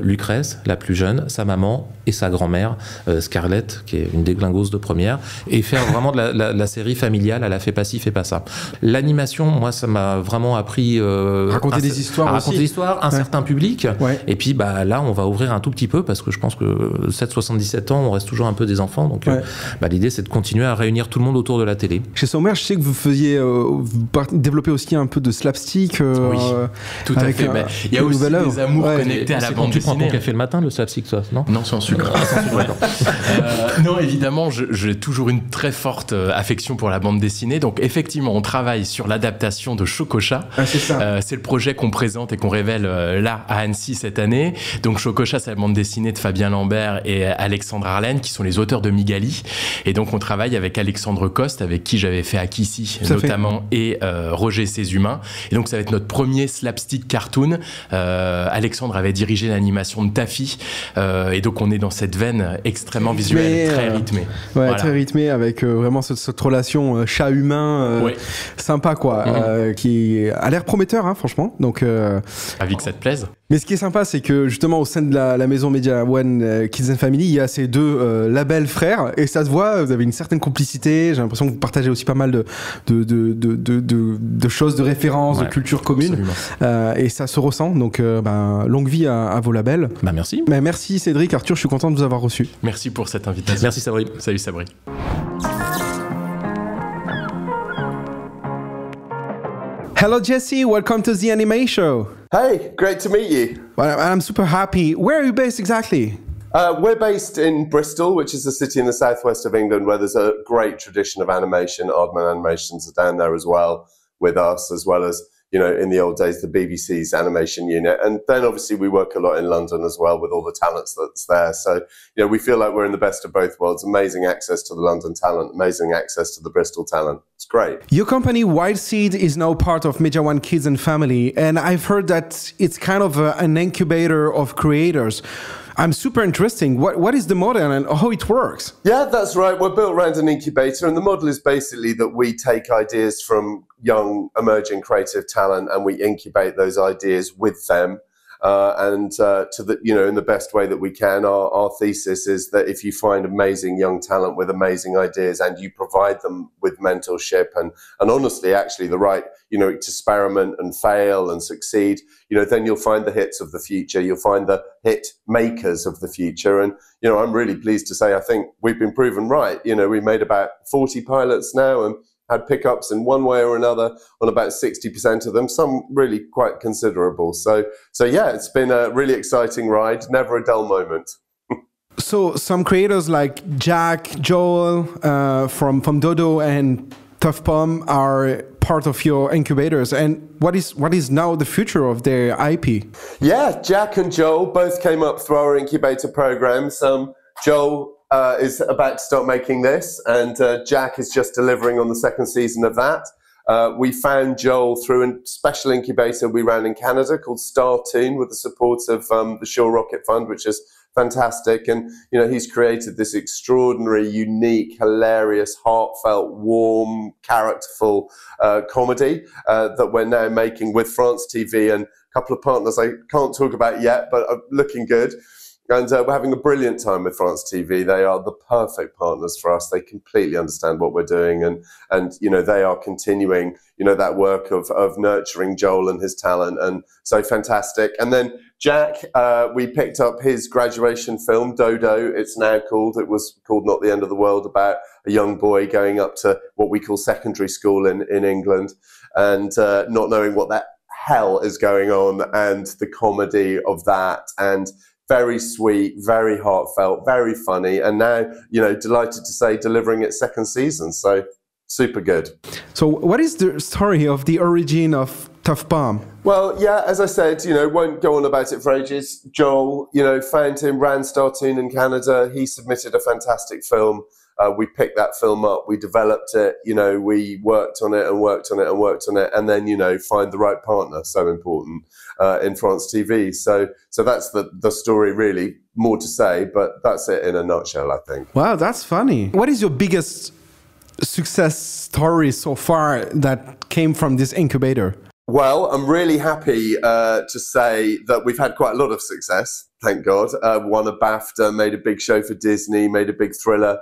Lucrèce, la plus jeune, sa maman et sa grand-mère, Scarlett, qui est une déglingose de première. Et faire vraiment de la série familiale à la fait pas ci, fait pas ça. L'animation, moi, ça m'a vraiment appris... raconter des histoires aussi. Raconter des histoires, un certain public. Ouais. Et puis là, on va ouvrir un tout petit peu parce que je pense que 7-77 ans, on reste toujours un peu des enfants. Donc l'idée, c'est de continuer à réunir tout le monde autour de la télé. Chez Sommer, je sais que vous développez aussi un peu de slapstick. Oui, tout à fait. Il y a aussi des amours connectés à la bande dessinée. Tu prends ton café le matin, le slapstick, toi, non? Non, sans sucre. Non, évidemment, j'ai toujours une très forte affection pour la bande dessinée. Donc, effectivement, on travaille sur l'adaptation de Chococha. C'est ça. C'est le projet qu'on présente et qu'on révèle là à Annecy cette année. Donc, Chococha, c'est la bande dessinée de Fabien Lambert et Alexandre Arlen, qui sont les auteurs de Migali. Et donc, on travaille avec Alexandre Coste, avec qui j'avais fait Akissi, notamment, et Roger Ses Humains. Et donc, ça va être notre premier slapstick cartoon. Alexandre avait dirigé l'animation de Taffy. Et donc, on est dans cette veine extrêmement visuelle, très rythmée. Ouais, voilà. Très rythmée, avec vraiment cette relation chat-humain sympa, quoi, qui a l'air prometteur, hein, franchement. Donc, Ravi que ça te plaise. Mais ce qui est sympa, c'est que justement au sein de la maison Media One Kids and Family, il y a ces 2 labels frères et ça se voit. Vous avez une certaine complicité. J'ai l'impression que vous partagez aussi pas mal de choses, de références, de culture commune. Et ça se ressent. Donc, longue vie à vos labels. Merci. Merci Cédric, Arthur. Je suis content de vous avoir reçu. Merci pour cette invitation. Merci Sabri. Salut Sabri. Hello Jesse, welcome to the Anime Show. Hey, great to meet you. Well, I'm super happy. Where are you based exactly? We're based in Bristol, which is a city in the southwest of England where there's a great tradition of animation. Aardman Animations are down there as well with us, as well as, in the old days, the BBC's animation unit. And then obviously we work a lot in London as well with all the talents that's there. So, we feel like we're in the best of both worlds. Amazing access to the London talent, amazing access to the Bristol talent. It's great. Your company, Wild Seed, is now part of Media One Kids and Family. And I've heard that it's kind of an incubator of creators. I'm super interesting. What is the model and how it works? Yeah, that's right. We're built around an incubator, and the model is basically that we take ideas from young, emerging creative talent and we incubate those ideas with them. In the best way that we can. Our thesis is that if you find amazing young talent with amazing ideas and you provide them with mentorship and honestly, actually the right, to experiment and fail and succeed, then you'll find the hits of the future. You'll find the hit makers of the future. And, I'm really pleased to say, I think we've been proven right. We've made about 40 pilots now and had pickups in one way or another on about 60% of them, some really quite considerable. So yeah, it's been a really exciting ride, never a dull moment. So some creators like Jack, Joel from Dodo and Tough Pom are part of your incubators. And what is now the future of their IP? Yeah, Jack and Joel both came up through our incubator programs. Joel is about to start making this, and Jack is just delivering on the 2nd season of that. We found Joel through a special incubator we ran in Canada called Startoon with the support of the Shaw Rocket Fund, which is fantastic. And, he's created this extraordinary, unique, hilarious, heartfelt, warm, characterful comedy that we're now making with France TV and a couple of partners I can't talk about yet, but are looking good. And we're having a brilliant time with France TV. They are the perfect partners for us. They completely understand what we're doing. And they are continuing, that work of nurturing Joel and his talent. And so fantastic. And then Jack, we picked up his graduation film, Dodo, it's now called. It was called Not the End of the World, about a young boy going up to what we call secondary school in England and not knowing what the hell is going on, and the comedy of that. And very sweet, very heartfelt, very funny, and now, delighted to say delivering its 2nd season. So super good. So what is the story of the origin of tough bomb. Well, yeah, as I said, won't go on about it for ages. Joel, found him, ran Startoon in Canada. He submitted a fantastic film. We picked that film up, we developed it, we worked on it and worked on it and worked on it, and then, find the right partner, so important, in France TV. So that's the story, really. More to say, but that's it in a nutshell, I think. Wow, that's funny. What is your biggest success story so far that came from this incubator? Well, I'm really happy to say that we've had quite a lot of success, thank God. Won a BAFTA, made a big show for Disney, made a big thriller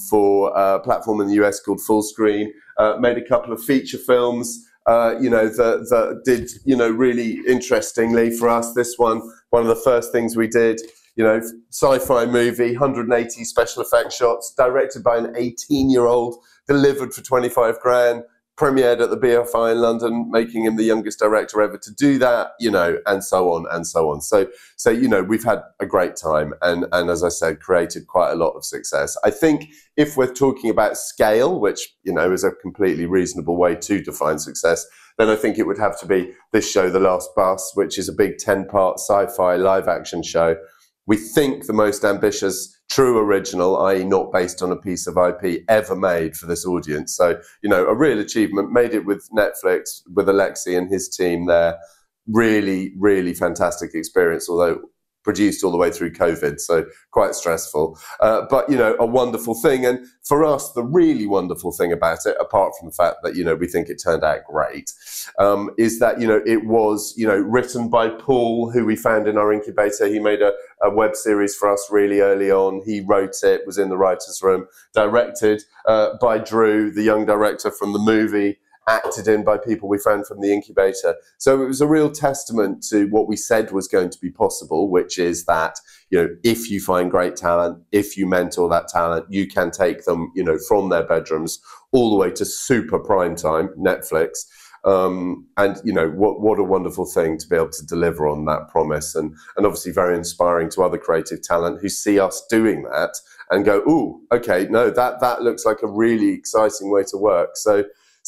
for a platform in the US called Fullscreen, made a couple of feature films, that did, really interestingly for us. This one of the first things we did, sci-fi movie, 180 special effects shots, directed by an 18-year-old, delivered for 25 grand, premiered at the BFI in London, making him the youngest director ever to do that, and so on and so on. So we've had a great time and as I said, created quite a lot of success. I think if we're talking about scale, which, is a completely reasonable way to define success, then I think it would have to be this show, The Last Bus, which is a big 10-part sci-fi live action show. We think the most ambitious true original, i.e. not based on a piece of IP ever made for this audience. So, a real achievement. Made it with Netflix, with Alexi and his team there. Really, really fantastic experience, although produced all the way through COVID, so quite stressful. But, a wonderful thing. And for us, the really wonderful thing about it, apart from the fact that, we think it turned out great, is that, it was, written by Paul, who we found in our incubator. He made a web series for us really early on. He wrote it, was in the writer's room, directed by Drew, the young director from the movie, acted in by people we found from the incubator. So it was a real testament to what we said was going to be possible, which is that, if you find great talent, if you mentor that talent, you can take them, from their bedrooms all the way to super prime time, Netflix. And, what a wonderful thing to be able to deliver on that promise, and obviously very inspiring to other creative talent who see us doing that and go, ooh, okay, no, that looks like a really exciting way to work. So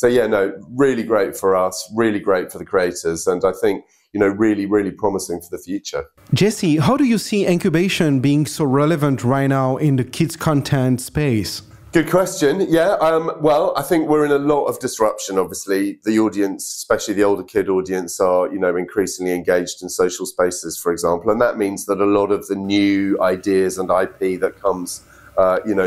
yeah, no, really great for us, really great for the creators, and I think, really, really promising for the future. Jesse, how do you see incubation being so relevant right now in the kids' content space? Good question. Yeah, well, I think we're in a lot of disruption, obviously. The audience, especially the older kid audience, are, increasingly engaged in social spaces, for example, and that means that a lot of the new ideas and IP that comes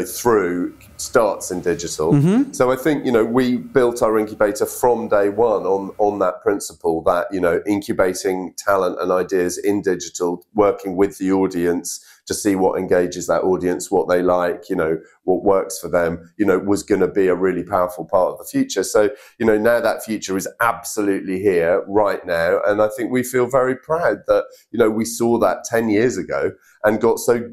through starts in digital. Mm-hmm. So I think, we built our incubator from day one on that principle that, incubating talent and ideas in digital, working with the audience to see what engages that audience, what they like, what works for them, was going to be a really powerful part of the future. So, now that future is absolutely here right now. And I think we feel very proud that, we saw that 10 years ago and got so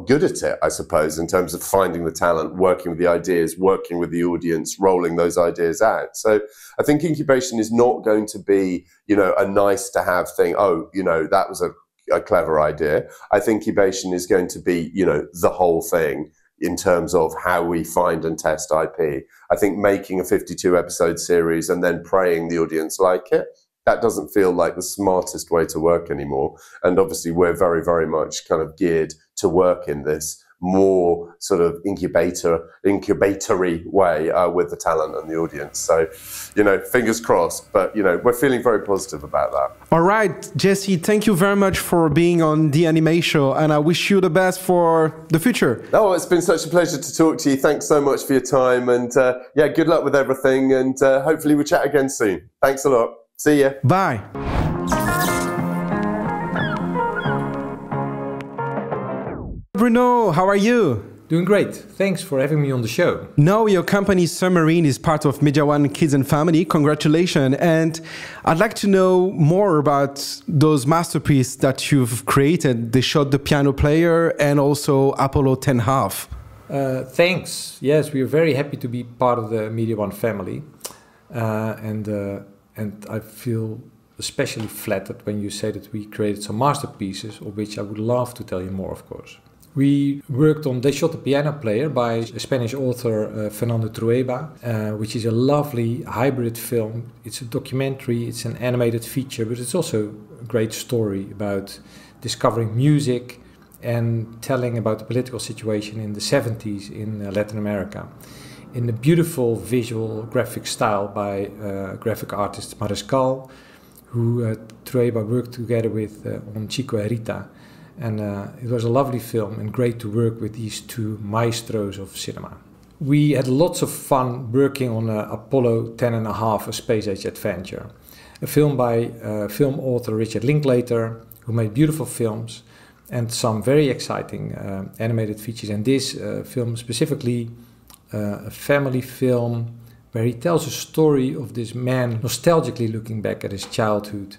good at it, I suppose, in terms of finding the talent, working with the ideas, working with the audience, rolling those ideas out. So I think incubation is not going to be, a nice to have thing. Oh, that was a clever idea. I think incubation is going to be, the whole thing in terms of how we find and test IP. I think making a 52 episode series and then praying the audience like it, that doesn't feel like the smartest way to work anymore. And obviously we're very, very much kind of geared to work in this more sort of incubatory way with the talent and the audience. So, fingers crossed, but, we're feeling very positive about that. All right, Jesse, thank you very much for being on The Anime Show, and I wish you the best for the future. Oh, it's been such a pleasure to talk to you. Thanks so much for your time, and good luck with everything, and hopefully we'll chat again soon. Thanks a lot. See ya. Bye. Bruno, how are you? Doing great. Thanks for having me on the show. Now your company Submarine is part of Media One Kids and Family. Congratulations. And I'd like to know more about those masterpieces that you've created. They shot The Piano Player and also Apollo 10.5. Thanks. Yes, we are very happy to be part of the Media One family. And I feel especially flattered when you say that we created some masterpieces, of which I would love to tell you more, of course. We worked on They Shot the Piano Player by a Spanish author, Fernando Trueba, which is a lovely hybrid film. It's a documentary, it's an animated feature, but it's also a great story about discovering music and telling about the political situation in the 70s in Latin America. In a beautiful visual graphic style by graphic artist Mariscal, who Trueba worked together with on Chico Herita. And it was a lovely film and great to work with these two maestros of cinema. We had lots of fun working on Apollo 10.5, A Space Age Adventure, a film by film author Richard Linklater, who made beautiful films and some very exciting animated features. And this film specifically, a family film where he tells a story of this man nostalgically looking back at his childhood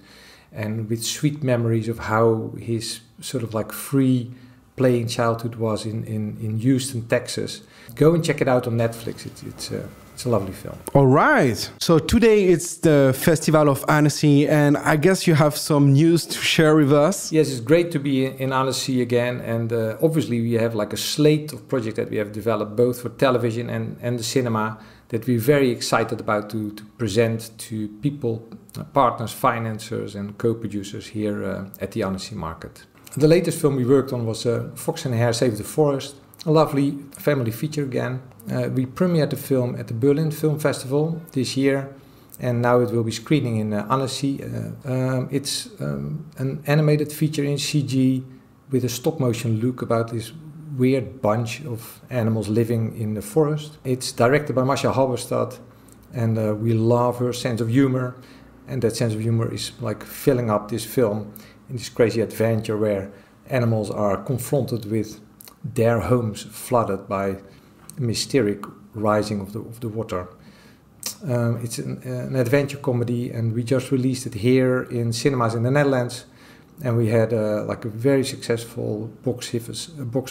and with sweet memories of how his sort of like free playing childhood was in Houston, Texas. Go and check it out on Netflix. It's a lovely film. All right. So today it's the Festival of Annecy, and I guess you have some news to share with us. Yes, it's great to be in Annecy again, and obviously we have like a slate of projects that we have developed both for television and the cinema that we're very excited about to present to people, partners, financiers and co-producers here at the Annecy market. The latest film we worked on was Fox and Hare Save the Forest, a lovely family feature again. We premiered the film at the Berlin Film Festival this year, and now it will be screening in Annecy. It's an animated feature in CG with a stop-motion look about this weird bunch of animals living in the forest. It's directed by Masha Halberstadt, and we love her sense of humor, and that sense of humor is like filling up this film in this crazy adventure where animals are confronted with their homes flooded by mysterious rising of the water. It's an adventure comedy, and we just released it here in cinemas in the Netherlands, and we had like a very successful box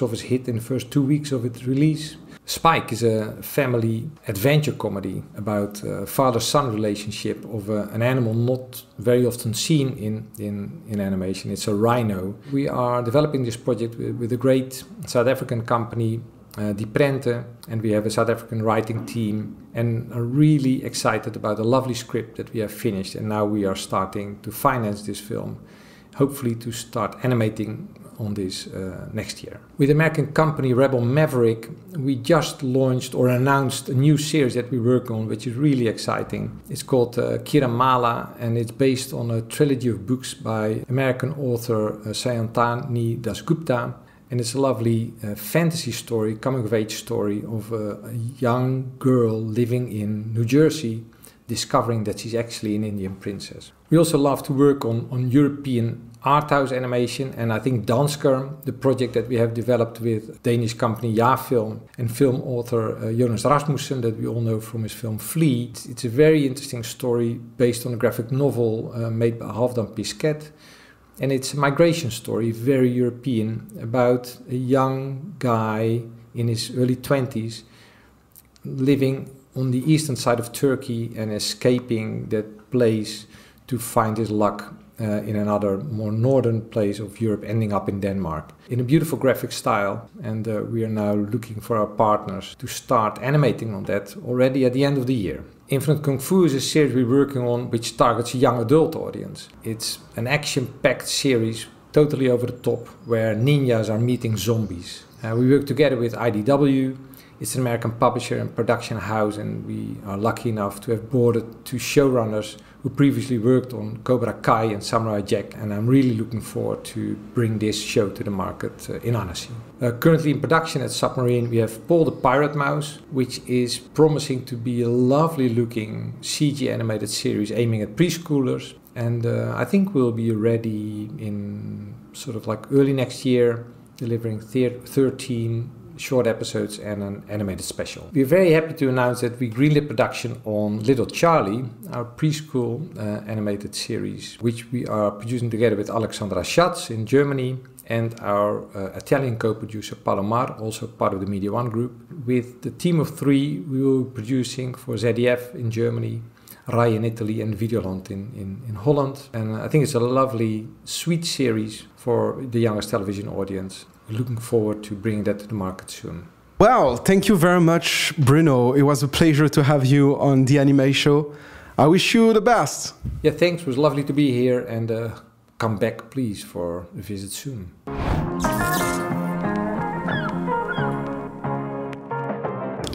office hit in the first 2 weeks of its release. Spike is a family adventure comedy about father-son relationship of an animal not very often seen in animation. It's a rhino. We are developing this project with a great South African company, Die Prente, and we have a South African writing team, and are really excited about a lovely script that we have finished, and now we are starting to finance this film, hopefully to start animating on this next year. With American company Rebel Maverick, we just launched or announced a new series that we work on, which is really exciting. It's called Kiramala, and it's based on a trilogy of books by American author Sayantani Dasgupta. And it's a lovely fantasy story, coming-of-age story of a young girl living in New Jersey, discovering that she's actually an Indian princess. We also love to work on European art house animation, and I think Dansker, the project that we have developed with Danish company Ja-Film and film author Jonas Rasmussen, that we all know from his film Flea. It's a very interesting story based on a graphic novel made by Halfdan Pisket. And it's a migration story, very European, about a young guy in his early 20s living on the eastern side of Turkey and escaping that place to find his luck in another more northern place of Europe, ending up in Denmark. In a beautiful graphic style, and we are now looking for our partners to start animating on that already at the end of the year. Infinite Kung Fu is a series we're working on which targets a young adult audience. It's an action-packed series, totally over the top, where ninjas are meeting zombies. We work together with IDW. It's an American publisher and production house, and we are lucky enough to have boarded two showrunners who previously worked on Cobra Kai and Samurai Jack, and I'm really looking forward to bring this show to the market in Annecy. Currently in production at Submarine, we have Paul the Pirate Mouse, which is promising to be a lovely looking CG animated series aiming at preschoolers, and I think we'll be ready in sort of like early next year, delivering 13 short episodes and an animated special. We're very happy to announce that we greenlit production on Little Charlie, our preschool animated series, which we are producing together with Alexandra Schatz in Germany and our Italian co-producer Palomar, also part of the Media One group. With the team of 3, we will be producing for ZDF in Germany Rai in Italy and Videoland in Holland. And I think it's a lovely, sweet series for the youngest television audience. We're looking forward to bringing that to the market soon. Well, thank you very much, Bruno. It was a pleasure to have you on the Anime Show. I wish you the best. Yeah, thanks. It was lovely to be here, and come back, please, for a visit soon.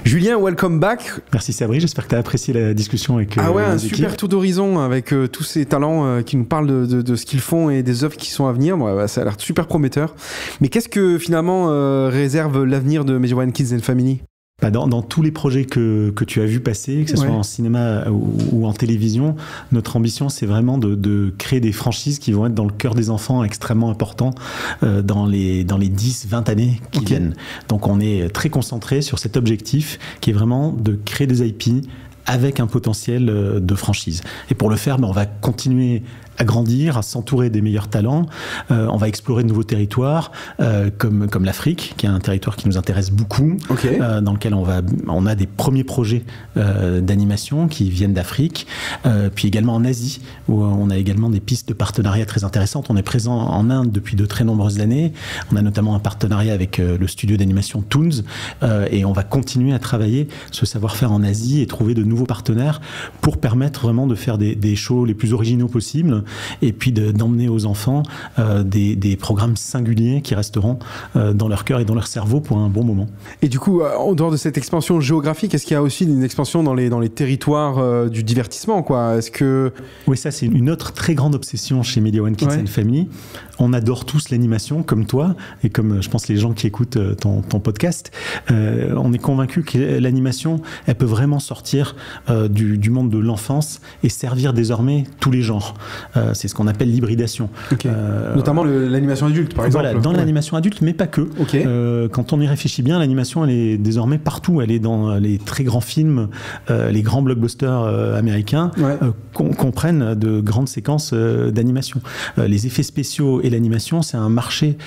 Julien, welcome back. Merci Sabri, j'espère que tu as apprécié la discussion avec un super tour d'horizon avec tous ces talents qui nous parlent de ce qu'ils font et des œuvres qui sont à venir. Ça a l'air super prometteur. Mais qu'est-ce que finalement réserve l'avenir de Media One Kids and Family ? Dans tous les projets que tu as vu passer, que ce soit en cinéma ou en télévision, notre ambition, c'est vraiment de créer des franchises qui vont être dans le cœur des enfants extrêmement importants dans les 10-20 années qui viennent. Donc on est très concentré sur cet objectif qui est vraiment de créer des IP avec un potentiel de franchise. Et pour le faire, on va continuer à grandir, à s'entourer des meilleurs talents. On va explorer de nouveaux territoires, comme l'Afrique, qui est un territoire qui nous intéresse beaucoup, dans lequel on a des premiers projets d'animation qui viennent d'Afrique, puis également en Asie, où on a également des pistes de partenariat très intéressantes. On est présent en Inde depuis de très nombreuses années. On a notamment un partenariat avec le studio d'animation Toons, et on va continuer à travailler ce savoir-faire en Asie et trouver de nouveaux partenaires pour permettre vraiment de faire des shows les plus originaux possibles, et puis d'emmener aux enfants des programmes singuliers qui resteront dans leur cœur et dans leur cerveau pour un bon moment. Et du coup, en dehors de cette expansion géographique, est-ce qu'il y a aussi une expansion dans les territoires du divertissement, quoi ? Est-ce que... Oui, ça c'est une autre très grande obsession chez Media One Kids and Family. On adore tous l'animation, comme toi, et comme je pense les gens qui écoutent ton podcast. On est convaincus que l'animation, elle peut vraiment sortir du monde de l'enfance et servir désormais tous les genres. C'est ce qu'on appelle l'hybridation. Notamment l'animation adulte, par exemple. Voilà, dans l'animation adulte, mais pas que. Quand on y réfléchit bien, l'animation, elle est désormais partout. Elle est dans les très grands films, les grands blockbusters américains, comprennent de grandes séquences d'animation. Les effets spéciaux et l'animation, c'est un marché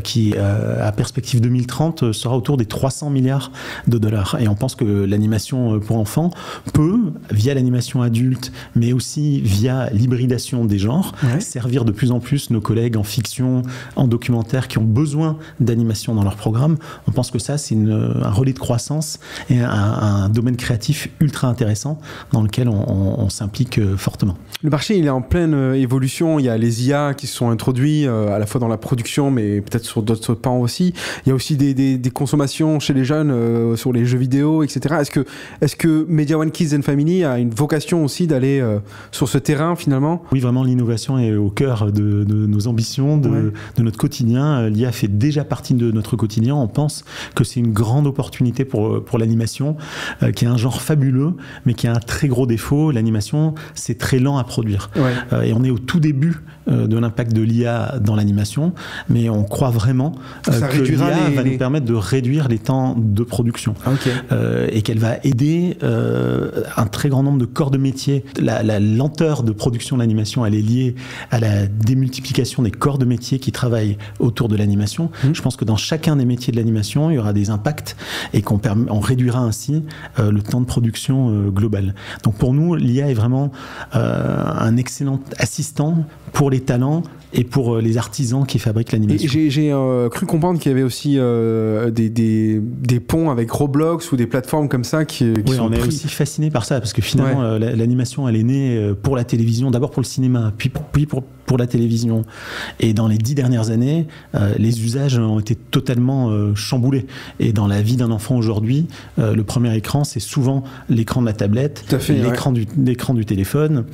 qui, à perspective 2030, sera autour des 300 milliards de dollars. Et on pense que l'animation pour enfants peut, via l'animation adulte, mais aussi via l'hybridation des genres, servir de plus en plus nos collègues en fiction, en documentaire, qui ont besoin d'animation dans leur programme. On pense que ça, c'est un relais de croissance et un domaine créatif ultra intéressant dans lequel on s'implique fortement. Le marché, il est en pleine évolution. Il y a les IA qui se sont introduits à la fois dans la production, mais peut-être sur d'autres pans aussi. Il y a aussi des consommations chez les jeunes sur les jeux vidéo, etc. Est-ce que Media One Kids and Family a une vocation aussi d'aller sur ce terrain, finalement ? Oui, vraiment, l'innovation est au cœur de nos ambitions, de notre quotidien. L'IA fait déjà partie de notre quotidien. On pense que c'est une grande opportunité pour l'animation, qui est un genre fabuleux, mais qui a un très gros défaut. L'animation, c'est très lent à produire. Et on est au tout début de l'impact de l'IA dans l'animation, mais on croit vraiment que l'IA va nous permettre de réduire les temps de production, et qu'elle va aider un très grand nombre de corps de métier. La lenteur de production de l'animation, elle est liée à la démultiplication des corps de métier qui travaillent autour de l'animation. Je pense que dans chacun des métiers de l'animation, il y aura des impacts et on réduira ainsi le temps de production global. Donc pour nous, l'IA est vraiment un excellent assistant pour les talents et pour les artisans qui fabriquent l'animation. J'ai cru comprendre qu'il y avait aussi des ponts avec Roblox ou des plateformes comme ça qui sont on est aussi fasciné par ça, parce que finalement l'animation, elle est née pour la télévision, d'abord pour le cinéma, puis pour la télévision. Et dans les 10 dernières années, les usages ont été totalement chamboulés. Et dans la vie d'un enfant aujourd'hui, le premier écran, c'est souvent l'écran de la tablette, l'écran du téléphone.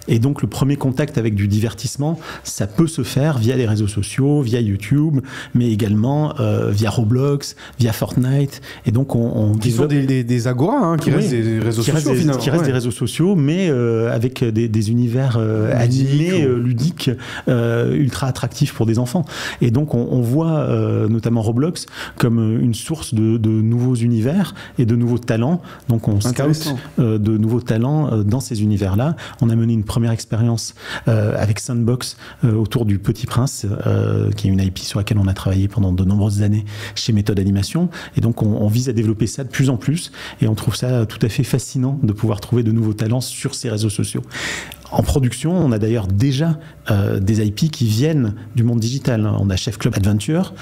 Et donc le premier contact avec du divertissement, ça peut se faire via les réseaux sociaux, via YouTube, mais également via Roblox, via Fortnite. Et donc qui sont des agora, qui restent des réseaux sociaux finalement. Qui restent des réseaux sociaux, mais avec des univers animés, ludiques, ludique ultra attractif pour des enfants. Et donc on voit notamment Roblox comme une source de nouveaux univers et de nouveaux talents. Donc on scout de nouveaux talents dans ces univers-là. On a mené une première expérience avec Sandbox autour du Petit Prince, qui est une IP sur laquelle on a travaillé pendant de nombreuses années chez Méthode Animation. Et donc on vise à développer ça de plus en plus, et on trouve ça tout à fait fascinant de pouvoir trouver de nouveaux talents sur ces réseaux sociaux. En production, on a d'ailleurs déjà des IP qui viennent du monde digital. On a Chef Club Adventure,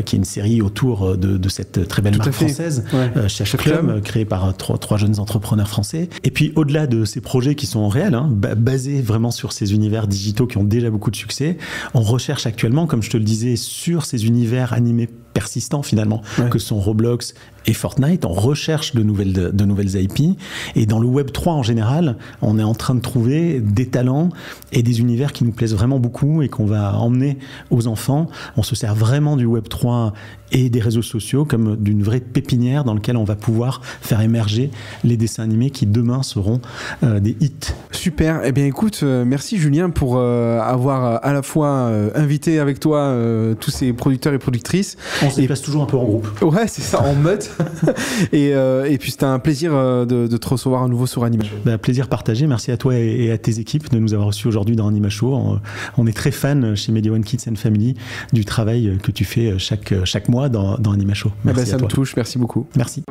qui est une série autour de cette très belle marque française, Chef Club, créée par trois jeunes entrepreneurs français. Et puis au-delà de ces projets qui sont réels, basés vraiment sur ces univers digitaux qui ont déjà beaucoup de succès, on recherche actuellement, comme je te le disais, sur ces univers animés persistants finalement, que sont Roblox et Fortnite. On recherche de nouvelles IP, et dans le Web 3 en général, on est en train de trouver des talents et des univers qui nous plaisent vraiment beaucoup et qu'on va emmener aux enfants. On se sert vraiment du Web 3 et des réseaux sociaux comme d'une vraie pépinière dans laquelle on va pouvoir faire émerger les dessins animés qui demain seront des hits. Super. Eh bien écoute, merci Julien pour avoir à la fois invité avec toi tous ces producteurs et productrices. On se déplace toujours un peu en groupe. Ouais, c'est ça, en meute. et puis c'était un plaisir de te recevoir à nouveau sur Anima Show. Plaisir partagé. Merci à toi et à tes équipes de nous avoir reçus aujourd'hui dans Anima Show. On est très fans chez Media One Kids and Family du travail que tu fais chaque mois dans Anima Show. Merci à toi. Ça me touche. Merci beaucoup. Merci.